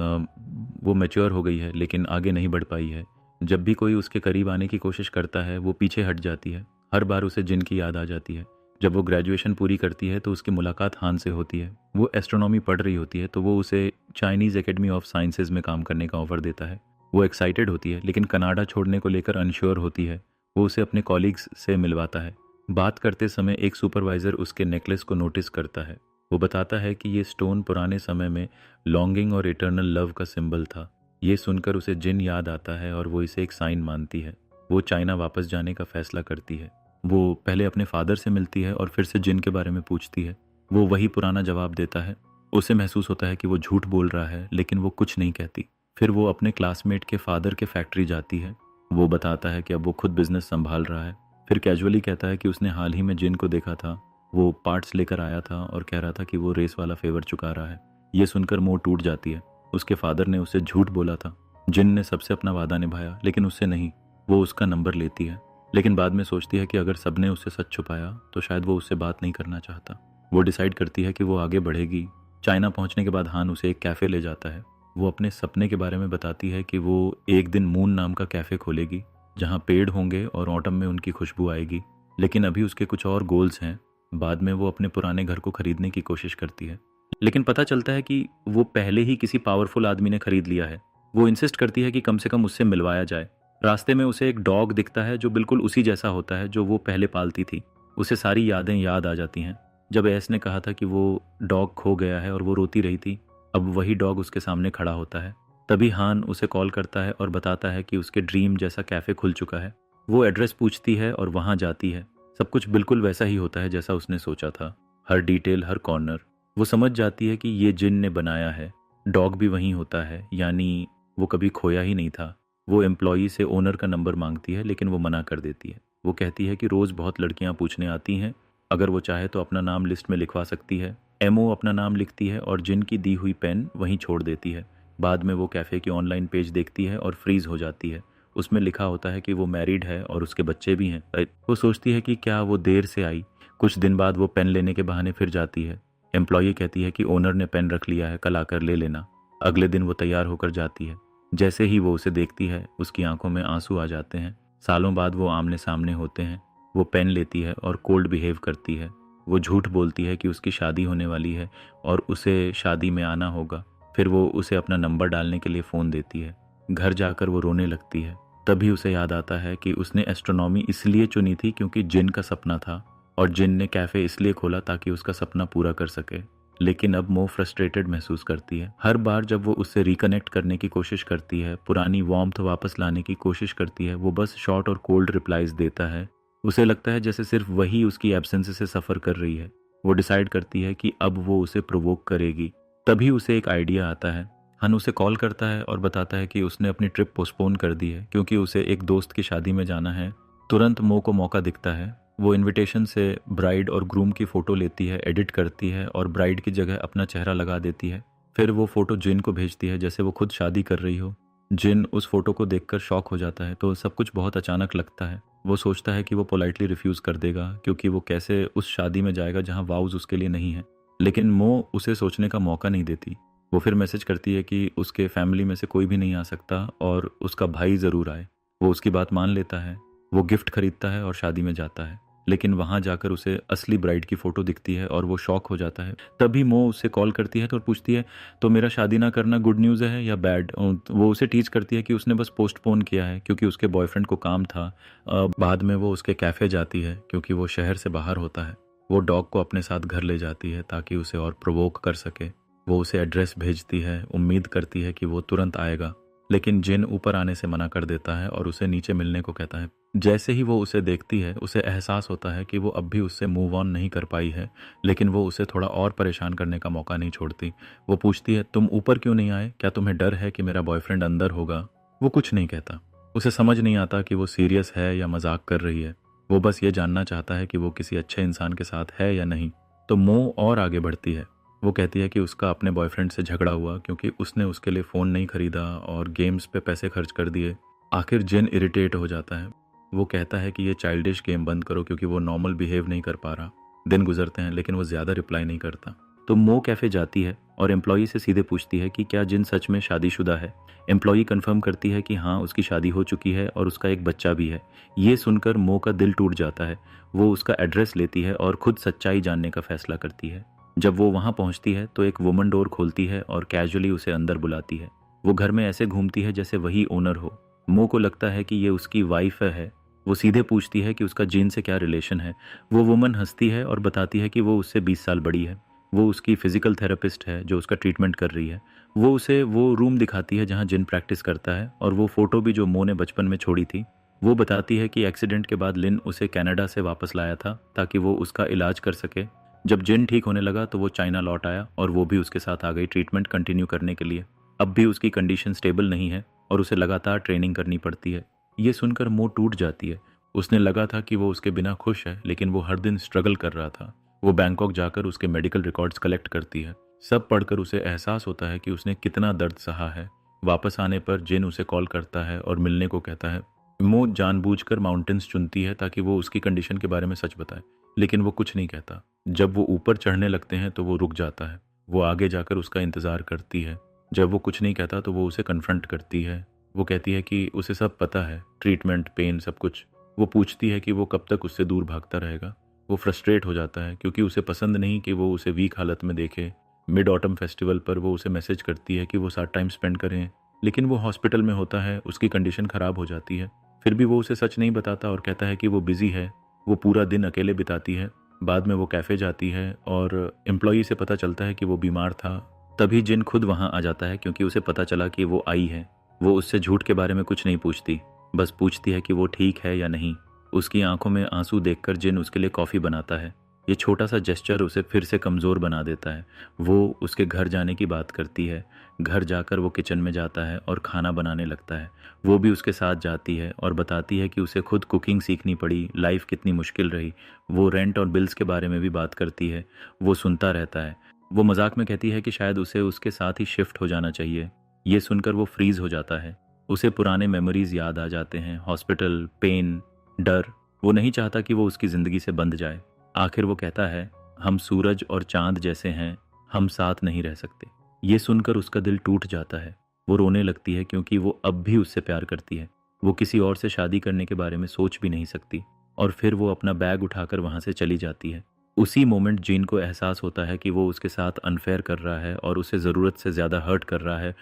S1: वो मैच्योर हो गई है लेकिन आगे नहीं बढ़ पाई है। जब भी कोई उसके करीब आने की कोशिश करता है वो पीछे हट जाती है। हर बार उसे जिन की याद आ जाती है। जब वो ग्रेजुएशन पूरी करती है तो उसकी मुलाकात हान से होती है। वो एस्ट्रोनॉमी पढ़ रही होती है तो वो उसे चाइनीज़ एकेडमी ऑफ साइंसेज में काम करने का ऑफर देता है। वो एक्साइटेड होती है लेकिन कनाडा छोड़ने को लेकर अनश्योर होती है। वो उसे अपने कॉलीग्स से मिलवाता है। बात करते समय एक सुपरवाइज़र उसके नेकलेस को नोटिस करता है। वो बताता है कि ये स्टोन पुराने समय में लॉन्गिंग और इटर्नल लव का सिंबल था। ये सुनकर उसे जिन याद आता है और वो इसे एक साइन मानती है। वो चाइना वापस जाने का फैसला करती है। वो पहले अपने फादर से मिलती है और फिर से जिन के बारे में पूछती है। वो वही पुराना जवाब देता है। उसे महसूस होता है कि वो झूठ बोल रहा है लेकिन वो कुछ नहीं कहती। फिर वो अपने क्लासमेट के फादर के फैक्ट्री जाती है। वो बताता है कि अब वो खुद बिजनेस संभाल रहा है। फिर कैजुअली कहता है कि उसने हाल ही में जिन को देखा था। वो पार्ट्स लेकर आया था और कह रहा था कि वो रेस वाला फेवर चुका रहा है। ये सुनकर मो टूट जाती है। उसके फादर ने उसे झूठ बोला था। जिन ने सबसे अपना वादा निभाया लेकिन उससे नहीं। वो उसका नंबर लेती है लेकिन बाद में सोचती है कि अगर सबने उससे सच छुपाया तो शायद वो उससे बात नहीं करना चाहता। वो डिसाइड करती है कि वो आगे बढ़ेगी। चाइना पहुंचने के बाद हान उसे एक कैफ़े ले जाता है। वो अपने सपने के बारे में बताती है कि वो एक दिन मून नाम का कैफ़े खोलेगी जहां पेड़ होंगे और ऑटम में उनकी खुशबू आएगी। लेकिन अभी उसके कुछ और गोल्स हैं। बाद में वो अपने पुराने घर को खरीदने की कोशिश करती है लेकिन पता चलता है कि वो पहले ही किसी पावरफुल आदमी ने खरीद लिया है। वो इंसिस्ट करती है कि कम से कम उससे मिलवाया जाए। रास्ते में उसे एक डॉग दिखता है जो बिल्कुल उसी जैसा होता है जो वो पहले पालती थी। उसे सारी यादें याद आ जाती हैं। जब एस ने कहा था कि वो डॉग खो गया है और वो रोती रही थी, अब वही डॉग उसके सामने खड़ा होता है। तभी हान उसे कॉल करता है और बताता है कि उसके ड्रीम जैसा कैफ़े खुल चुका है। वो एड्रेस पूछती है और वहाँ जाती है। सब कुछ बिल्कुल वैसा ही होता है जैसा उसने सोचा था। हर डिटेल, हर कॉर्नर। वो समझ जाती है कि ये जिन ने बनाया है। डॉग भी वहीं होता है, यानी वो कभी खोया ही नहीं था। वो एम्प्लॉई से ओनर का नंबर मांगती है लेकिन वो मना कर देती है। वो कहती है कि रोज़ बहुत लड़कियां पूछने आती हैं। अगर वो चाहे तो अपना नाम लिस्ट में लिखवा सकती है। एमओ अपना नाम लिखती है और जिन की दी हुई पेन वहीं छोड़ देती है। बाद में वो कैफ़े की ऑनलाइन पेज देखती है और फ्रीज हो जाती है। उसमें लिखा होता है कि वो मैरिड है और उसके बच्चे भी हैं। वो सोचती है कि क्या वो देर से आई, कुछ दिन बाद वो पेन लेने के बहाने फिर जाती है। एम्प्लॉई कहती है कि ओनर ने पेन रख लिया है, कल आकर ले लेना। अगले दिन वो तैयार होकर जाती है। जैसे ही वो उसे देखती है उसकी आंखों में आंसू आ जाते हैं। सालों बाद वो आमने सामने होते हैं। वो पेन लेती है और कोल्ड बिहेव करती है। वो झूठ बोलती है कि उसकी शादी होने वाली है और उसे शादी में आना होगा। फिर वो उसे अपना नंबर डालने के लिए फ़ोन देती है। घर जाकर वो रोने लगती है। तभी उसे याद आता है कि उसने एस्ट्रोनॉमी इसलिए चुनी थी क्योंकि जिन का सपना था, और जिन ने कैफ़े इसलिए खोला ताकि उसका सपना पूरा कर सके। लेकिन अब मो फ्रस्ट्रेटेड महसूस करती है। हर बार जब वो उससे रिकनेक्ट करने की कोशिश करती है, पुरानी वार्मथ वापस लाने की कोशिश करती है, वो बस शॉर्ट और कोल्ड रिप्लाईज देता है। उसे लगता है जैसे सिर्फ वही उसकी एब्सेंस से सफ़र कर रही है। वो डिसाइड करती है कि अब वो उसे प्रोवोक करेगी। तभी उसे एक आइडिया आता है। हन उसे कॉल करता है और बताता है कि उसने अपनी ट्रिप पोस्टपोन कर दी है क्योंकि उसे एक दोस्त की शादी में जाना है। तुरंत मो को मौका दिखता है। वो इनविटेशन से ब्राइड और ग्रूम की फ़ोटो लेती है, एडिट करती है और ब्राइड की जगह अपना चेहरा लगा देती है। फिर वो फ़ोटो जिन को भेजती है जैसे वो खुद शादी कर रही हो। जिन उस फोटो को देखकर शॉक हो जाता है। तो सब कुछ बहुत अचानक लगता है। वो सोचता है कि वो पोलाइटली रिफ्यूज़ कर देगा क्योंकि वो कैसे उस शादी में जाएगा जहाँ वाउज उसके लिए नहीं है। लेकिन मो उसे सोचने का मौका नहीं देती। वो फिर मैसेज करती है कि उसके फैमिली में से कोई भी नहीं आ सकता और उसका भाई ज़रूर आए। वो उसकी बात मान लेता है। वो गिफ्ट खरीदता है और शादी में जाता है। लेकिन वहाँ जाकर उसे असली ब्राइड की फ़ोटो दिखती है और वो शॉक हो जाता है। तभी मो उससे कॉल करती है तो पूछती है, तो मेरा शादी ना करना गुड न्यूज़ है या बैड? वो उसे टीच करती है कि उसने बस पोस्टपोन किया है क्योंकि उसके बॉयफ्रेंड को काम था। बाद में वो उसके कैफ़े जाती है क्योंकि वो शहर से बाहर होता है। वो डॉग को अपने साथ घर ले जाती है ताकि उसे और प्रोवोक कर सके। वो उसे एड्रेस भेजती है, उम्मीद करती है कि वो तुरंत आएगा। लेकिन जिन ऊपर आने से मना कर देता है और उसे नीचे मिलने को कहता है। जैसे ही वो उसे देखती है उसे एहसास होता है कि वो अब भी उससे मूव ऑन नहीं कर पाई है, लेकिन वो उसे थोड़ा और परेशान करने का मौका नहीं छोड़ती। वो पूछती है, तुम ऊपर क्यों नहीं आए? क्या तुम्हें डर है कि मेरा बॉयफ्रेंड अंदर होगा? वो कुछ नहीं कहता। उसे समझ नहीं आता कि वो सीरियस है या मजाक कर रही है। वो बस ये जानना चाहता है कि वो किसी अच्छे इंसान के साथ है या नहीं। तो मो और आगे बढ़ती है। वो कहती है कि उसका अपने बॉयफ्रेंड से झगड़ा हुआ क्योंकि उसने उसके लिए फ़ोन नहीं खरीदा और गेम्स पे पैसे खर्च कर दिए। आखिर जिन इरिटेट हो जाता है। वो कहता है कि ये चाइल्डिश गेम बंद करो क्योंकि वो नॉर्मल बिहेव नहीं कर पा रहा। दिन गुजरते हैं लेकिन वो ज़्यादा रिप्लाई नहीं करता। तो मो कैफ़े जाती है और एम्प्लॉई से सीधे पूछती है कि क्या जिन सच में शादीशुदा है। एम्प्लॉई कंफर्म करती है कि हाँ, उसकी शादी हो चुकी है और उसका एक बच्चा भी है। ये सुनकर मो का दिल टूट जाता है। वो उसका एड्रेस लेती है और खुद सच्चाई जानने का फैसला करती है। जब वो वहाँ पहुँचती है तो एक वुमन डोर खोलती है और कैजुअली उसे अंदर बुलाती है। वो घर में ऐसे घूमती है जैसे वही ओनर हो। मो को लगता है कि ये उसकी वाइफ है। वो सीधे पूछती है कि उसका जिन से क्या रिलेशन है। वो वुमन हंसती है और बताती है कि वो उससे 20 साल बड़ी है। वो उसकी फिजिकल थेरेपिस्ट है जो उसका ट्रीटमेंट कर रही है। वो उसे वो रूम दिखाती है जहाँ जिन प्रैक्टिस करता है और वो फ़ोटो भी जो मो ने बचपन में छोड़ी थी। वो बताती है कि एक्सीडेंट के बाद लिन उसे कनाडा से वापस लाया था ताकि वो उसका इलाज कर सके। जब जिन ठीक होने लगा तो वो चाइना लौट आया और वो भी उसके साथ आ गई ट्रीटमेंट कंटिन्यू करने के लिए। अब भी उसकी कंडीशन स्टेबल नहीं है और उसे लगातार ट्रेनिंग करनी पड़ती है। ये सुनकर मो टूट जाती है। उसने लगा था कि वो उसके बिना खुश है, लेकिन वो हर दिन स्ट्रगल कर रहा था। वो बैंकॉक जाकर उसके मेडिकल रिकॉर्ड्स कलेक्ट करती है। सब पढ़कर उसे एहसास होता है कि उसने कितना दर्द सहा है। वापस आने पर जिन उसे कॉल करता है और मिलने को कहता है। मो जानबूझकर माउंटेन्स चुनती है ताकि वो उसकी कंडीशन के बारे में सच बताए, लेकिन वो कुछ नहीं कहता। जब वो ऊपर चढ़ने लगते हैं तो वो रुक जाता है। वो आगे जाकर उसका इंतज़ार करती है। जब वो कुछ नहीं कहता तो वो उसे कन्फ्रंट करती है। वो कहती है कि उसे सब पता है, ट्रीटमेंट, पेन, सब कुछ। वो पूछती है कि वो कब तक उससे दूर भागता रहेगा। वो फ्रस्ट्रेट हो जाता है क्योंकि उसे पसंद नहीं कि वो उसे वीक हालत में देखे। मिड ऑटम फेस्टिवल पर वो उसे मैसेज करती है कि वो साथ टाइम स्पेंड करें, लेकिन वो हॉस्पिटल में होता है, उसकी कंडीशन ख़राब हो जाती है। फिर भी वो उसे सच नहीं बताता और कहता है कि वो बिज़ी है। वो पूरा दिन अकेले बिताती है। बाद में वो कैफ़े जाती है और एम्प्लॉई से पता चलता है कि वो बीमार था। तभी जिन खुद वहाँ आ जाता है क्योंकि उसे पता चला कि वो आई है। वो उससे झूठ के बारे में कुछ नहीं पूछती, बस पूछती है कि वो ठीक है या नहीं। उसकी आंखों में आंसू देखकर जिन उसके लिए कॉफ़ी बनाता है। ये छोटा सा जेस्चर उसे फिर से कमज़ोर बना देता है। वो उसके घर जाने की बात करती है। घर जाकर वो किचन में जाता है और खाना बनाने लगता है। वो भी उसके साथ जाती है और बताती है कि उसे खुद कुकिंग सीखनी पड़ी, लाइफ कितनी मुश्किल रही। वो रेंट और बिल्स के बारे में भी बात करती है। वो सुनता रहता है। वो मजाक में कहती है कि शायद उसे उसके साथ ही शिफ्ट हो जाना चाहिए। ये सुनकर वो फ्रीज हो जाता है। उसे पुराने मेमोरीज याद आ जाते हैं, हॉस्पिटल, पेन, डर। वो नहीं चाहता कि वो उसकी ज़िंदगी से बंध जाए। आखिर वो कहता है, हम सूरज और चांद जैसे हैं, हम साथ नहीं रह सकते। ये सुनकर उसका दिल टूट जाता है। वो रोने लगती है क्योंकि वो अब भी उससे प्यार करती है। वो किसी और से शादी करने के बारे में सोच भी नहीं सकती और फिर वो अपना बैग उठाकर वहाँ से चली जाती है। उसी मोमेंट जीन को एहसास होता है कि वो उसके साथ अनफेयर कर रहा है और उसे ज़रूरत से ज़्यादा हर्ट कर रहा है।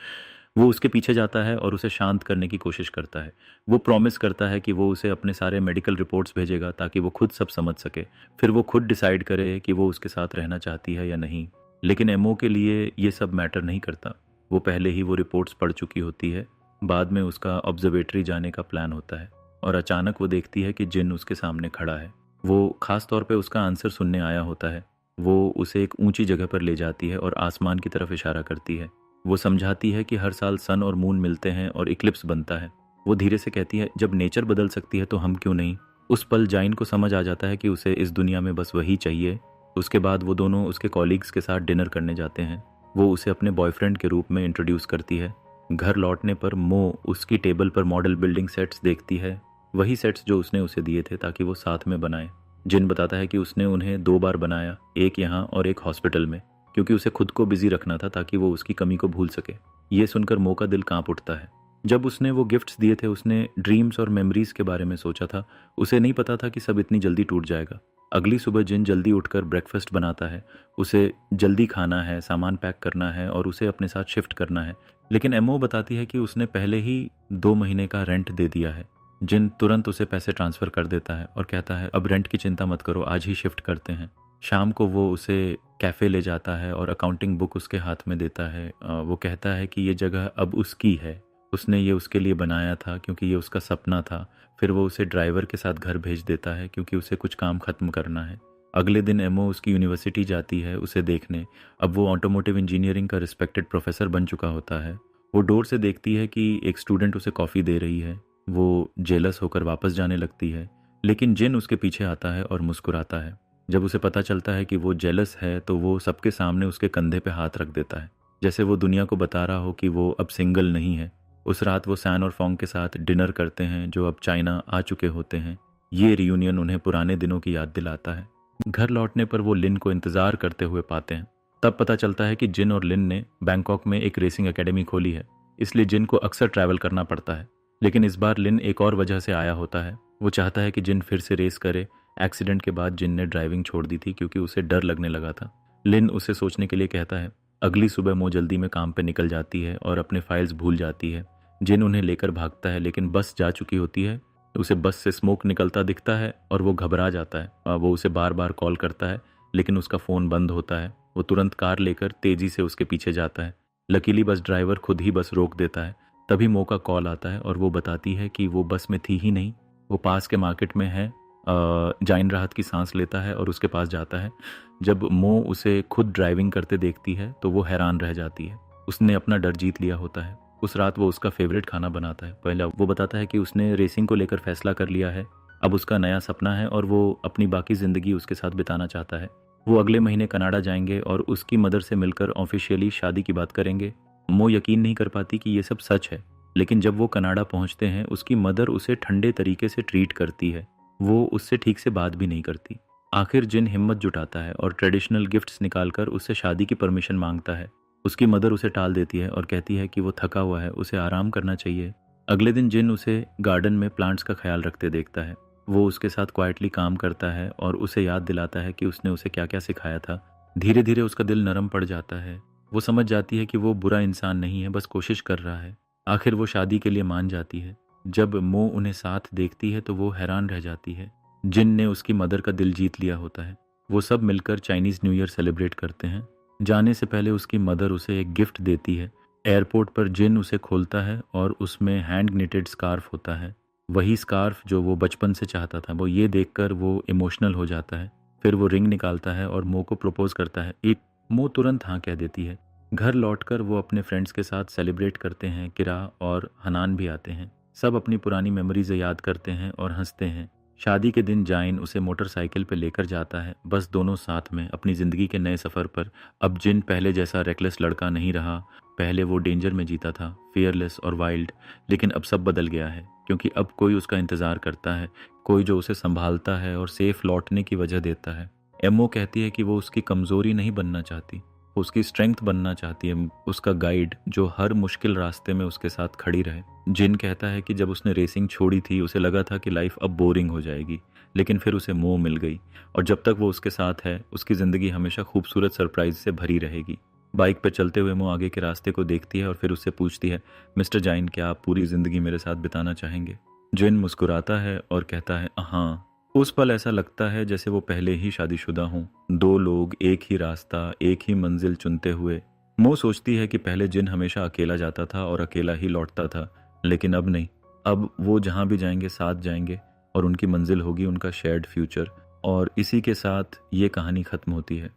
S1: वो उसके पीछे जाता है और उसे शांत करने की कोशिश करता है। वो प्रॉमिस करता है कि वो उसे अपने सारे मेडिकल रिपोर्ट्स भेजेगा ताकि वो खुद सब समझ सके। फिर वो खुद डिसाइड करे कि वो उसके साथ रहना चाहती है या नहीं। लेकिन एमओ के लिए ये सब मैटर नहीं करता। वो पहले ही वो रिपोर्ट्स पढ़ चुकी होती है। बाद में उसका ऑब्जर्वेटरी जाने का प्लान होता है और अचानक वो देखती है कि जिन उसके सामने खड़ा है। वो खास तौर पे उसका आंसर सुनने आया होता है। वो उसे एक ऊंची जगह पर ले जाती है और आसमान की तरफ इशारा करती है। वो समझाती है कि हर साल सन और मून मिलते हैं और इक्लिप्स बनता है। वो धीरे से कहती है, जब नेचर बदल सकती है तो हम क्यों नहीं। उस पल जाइन को समझ आ जाता है कि उसे इस दुनिया में बस वही चाहिए। उसके बाद वो दोनों उसके कॉलीग्स के साथ डिनर करने जाते हैं। वो उसे अपने बॉयफ्रेंड के रूप में इंट्रोड्यूस करती है। घर लौटने पर मो उसकी टेबल पर मॉडल बिल्डिंग सेट्स देखती है, वही सेट्स जो उसने उसे दिए थे ताकि वो साथ में बनाए। जिन बताता है कि उसने उन्हें 2 बार बनाया, एक यहाँ और एक हॉस्पिटल में, क्योंकि उसे खुद को बिजी रखना था ताकि वो उसकी कमी को भूल सके। ये सुनकर मो का दिल कांप उठता है। जब उसने वो गिफ्ट्स दिए थे उसने ड्रीम्स और मेमोरीज के बारे में सोचा था। उसे नहीं पता था कि सब इतनी जल्दी टूट जाएगा। अगली सुबह जिन जल्दी उठकर ब्रेकफास्ट बनाता है। उसे जल्दी खाना है, सामान पैक करना है और उसे अपने साथ शिफ्ट करना है। लेकिन एमओ बताती है कि उसने पहले ही 2 महीने का रेंट दे दिया है। जिन तुरंत उसे पैसे ट्रांसफ़र कर देता है और कहता है, अब रेंट की चिंता मत करो, आज ही शिफ्ट करते हैं। शाम को वो उसे कैफ़े ले जाता है और अकाउंटिंग बुक उसके हाथ में देता है। वो कहता है कि ये जगह अब उसकी है। उसने ये उसके लिए बनाया था क्योंकि ये उसका सपना था। फिर वो उसे ड्राइवर के साथ घर भेज देता है क्योंकि उसे कुछ काम ख़त्म करना है। अगले दिन एमओ उसकी यूनिवर्सिटी जाती है उसे देखने। अब वो ऑटोमोटिव इंजीनियरिंग का रिस्पेक्टेड प्रोफेसर बन चुका होता है। वो डोर से देखती है कि एक स्टूडेंट उसे कॉफ़ी दे रही है। वो जेलस होकर वापस जाने लगती है, लेकिन जिन उसके पीछे आता है और मुस्कुराता है। जब उसे पता चलता है कि वो जेलस है तो वो सबके सामने उसके कंधे पे हाथ रख देता है, जैसे वो दुनिया को बता रहा हो कि वो अब सिंगल नहीं है। उस रात वो सैन और फोंग के साथ डिनर करते हैं जो अब चाइना आ चुके होते हैं। ये रियूनियन उन्हें पुराने दिनों की याद दिलाता है। घर लौटने पर वो लिन को इंतज़ार करते हुए पाते हैं। तब पता चलता है कि जिन और लिन ने बैंकॉक में एक रेसिंग एकेडमी खोली है, इसलिए जिन को अक्सर ट्रैवल करना पड़ता है। लेकिन इस बार लिन एक और वजह से आया होता है। वो चाहता है कि जिन फिर से रेस करे। एक्सीडेंट के बाद जिन ने ड्राइविंग छोड़ दी थी क्योंकि उसे डर लगने लगा था। लिन उसे सोचने के लिए कहता है। अगली सुबह मो जल्दी में काम पे निकल जाती है और अपने फाइल्स भूल जाती है। जिन उन्हें लेकर भागता है लेकिन बस जा चुकी होती है। उसे बस से स्मोक निकलता दिखता है और वो घबरा जाता है। वो उसे बार बार कॉल करता है लेकिन उसका फ़ोन बंद होता है। वो तुरंत कार लेकर तेज़ी से उसके पीछे जाता है। लकीली बस ड्राइवर खुद ही बस रोक देता है। तभी मो का कॉल आता है और वो बताती है कि वो बस में थी ही नहीं, वो पास के मार्केट में है। जाइन राहत की सांस लेता है और उसके पास जाता है। जब मो उसे खुद ड्राइविंग करते देखती है तो वो हैरान रह जाती है। उसने अपना डर जीत लिया होता है। उस रात वो उसका फेवरेट खाना बनाता है। पहला वो बताता है कि उसने रेसिंग को लेकर फैसला कर लिया है। अब उसका नया सपना है और वो अपनी बाकी ज़िंदगी उसके साथ बिताना चाहता है। वो अगले महीने कनाडा जाएंगे और उसकी मदर से मिलकर ऑफिशियली शादी की बात करेंगे। मो यकीन नहीं कर पाती कि ये सब सच है, लेकिन जब वो कनाडा पहुंचते हैं उसकी मदर उसे ठंडे तरीके से ट्रीट करती है। वो उससे ठीक से बात भी नहीं करती। आखिर जिन हिम्मत जुटाता है और ट्रेडिशनल गिफ्ट्स निकालकर उससे शादी की परमिशन मांगता है। उसकी मदर उसे टाल देती है और कहती है कि वो थका हुआ है, उसे आराम करना चाहिए। अगले दिन जिन उसे गार्डन में प्लांट्स का ख्याल रखते देखता है। वो उसके साथ क्वाइटली काम करता है और उसे याद दिलाता है कि उसने उसे क्या क्या सिखाया था। धीरे धीरे उसका दिल नरम पड़ जाता है। वो समझ जाती है कि वो बुरा इंसान नहीं है, बस कोशिश कर रहा है। आखिर वो शादी के लिए मान जाती है। जब मो उन्हें साथ देखती है तो वो हैरान रह जाती है। जिन ने उसकी मदर का दिल जीत लिया होता है। वो सब मिलकर चाइनीज़ न्यू ईयर सेलिब्रेट करते हैं। जाने से पहले उसकी मदर उसे एक गिफ्ट देती है। एयरपोर्ट पर जिन उसे खोलता है और उसमें हैंड ग्निटेड स्कार्फ होता है, वही स्कार्फ जो वो बचपन से चाहता था। वो ये देखकर वो इमोशनल हो जाता है। फिर वो रिंग निकालता है और मो को प्रपोज करता है। मो तुरंत हाँ कह देती है। घर लौटकर वो अपने फ्रेंड्स के साथ सेलिब्रेट करते हैं। किरा और हनान भी आते हैं। सब अपनी पुरानी मेमोरीज याद करते हैं और हंसते हैं। शादी के दिन जाइन उसे मोटरसाइकिल पे लेकर जाता है, बस दोनों साथ में अपनी ज़िंदगी के नए सफ़र पर। अब जिन पहले जैसा रेकलेस लड़का नहीं रहा। पहले वो डेंजर में जीता था, फियरलेस और वाइल्ड। लेकिन अब सब बदल गया है क्योंकि अब कोई उसका इंतज़ार करता है, कोई जो उसे संभालता है और सेफ लौटने की वजह देता है। एमओ कहती है कि वो उसकी कमज़ोरी नहीं बनना चाहती, वो उसकी स्ट्रेंथ बनना चाहती है, उसका गाइड जो हर मुश्किल रास्ते में उसके साथ खड़ी रहे। जिन कहता है कि जब उसने रेसिंग छोड़ी थी उसे लगा था कि लाइफ अब बोरिंग हो जाएगी, लेकिन फिर उसे मो मिल गई और जब तक वो उसके साथ है उसकी ज़िंदगी हमेशा खूबसूरत सरप्राइज से भरी रहेगी। बाइक पर चलते हुए मो आगे के रास्ते को देखती है और फिर उससे पूछती है, मिस्टर जाइन, क्या आप पूरी ज़िंदगी मेरे साथ बिताना चाहेंगे? जिन मुस्कुराता है और कहता है हाँ। उस पल ऐसा लगता है जैसे वो पहले ही शादीशुदा हों, दो लोग, एक ही रास्ता, एक ही मंजिल चुनते हुए। मो सोचती है कि पहले जिन हमेशा अकेला जाता था और अकेला ही लौटता था, लेकिन अब नहीं। अब वो जहाँ भी जाएंगे साथ जाएंगे और उनकी मंजिल होगी उनका शेयर्ड फ्यूचर। और इसी के साथ ये कहानी खत्म होती है।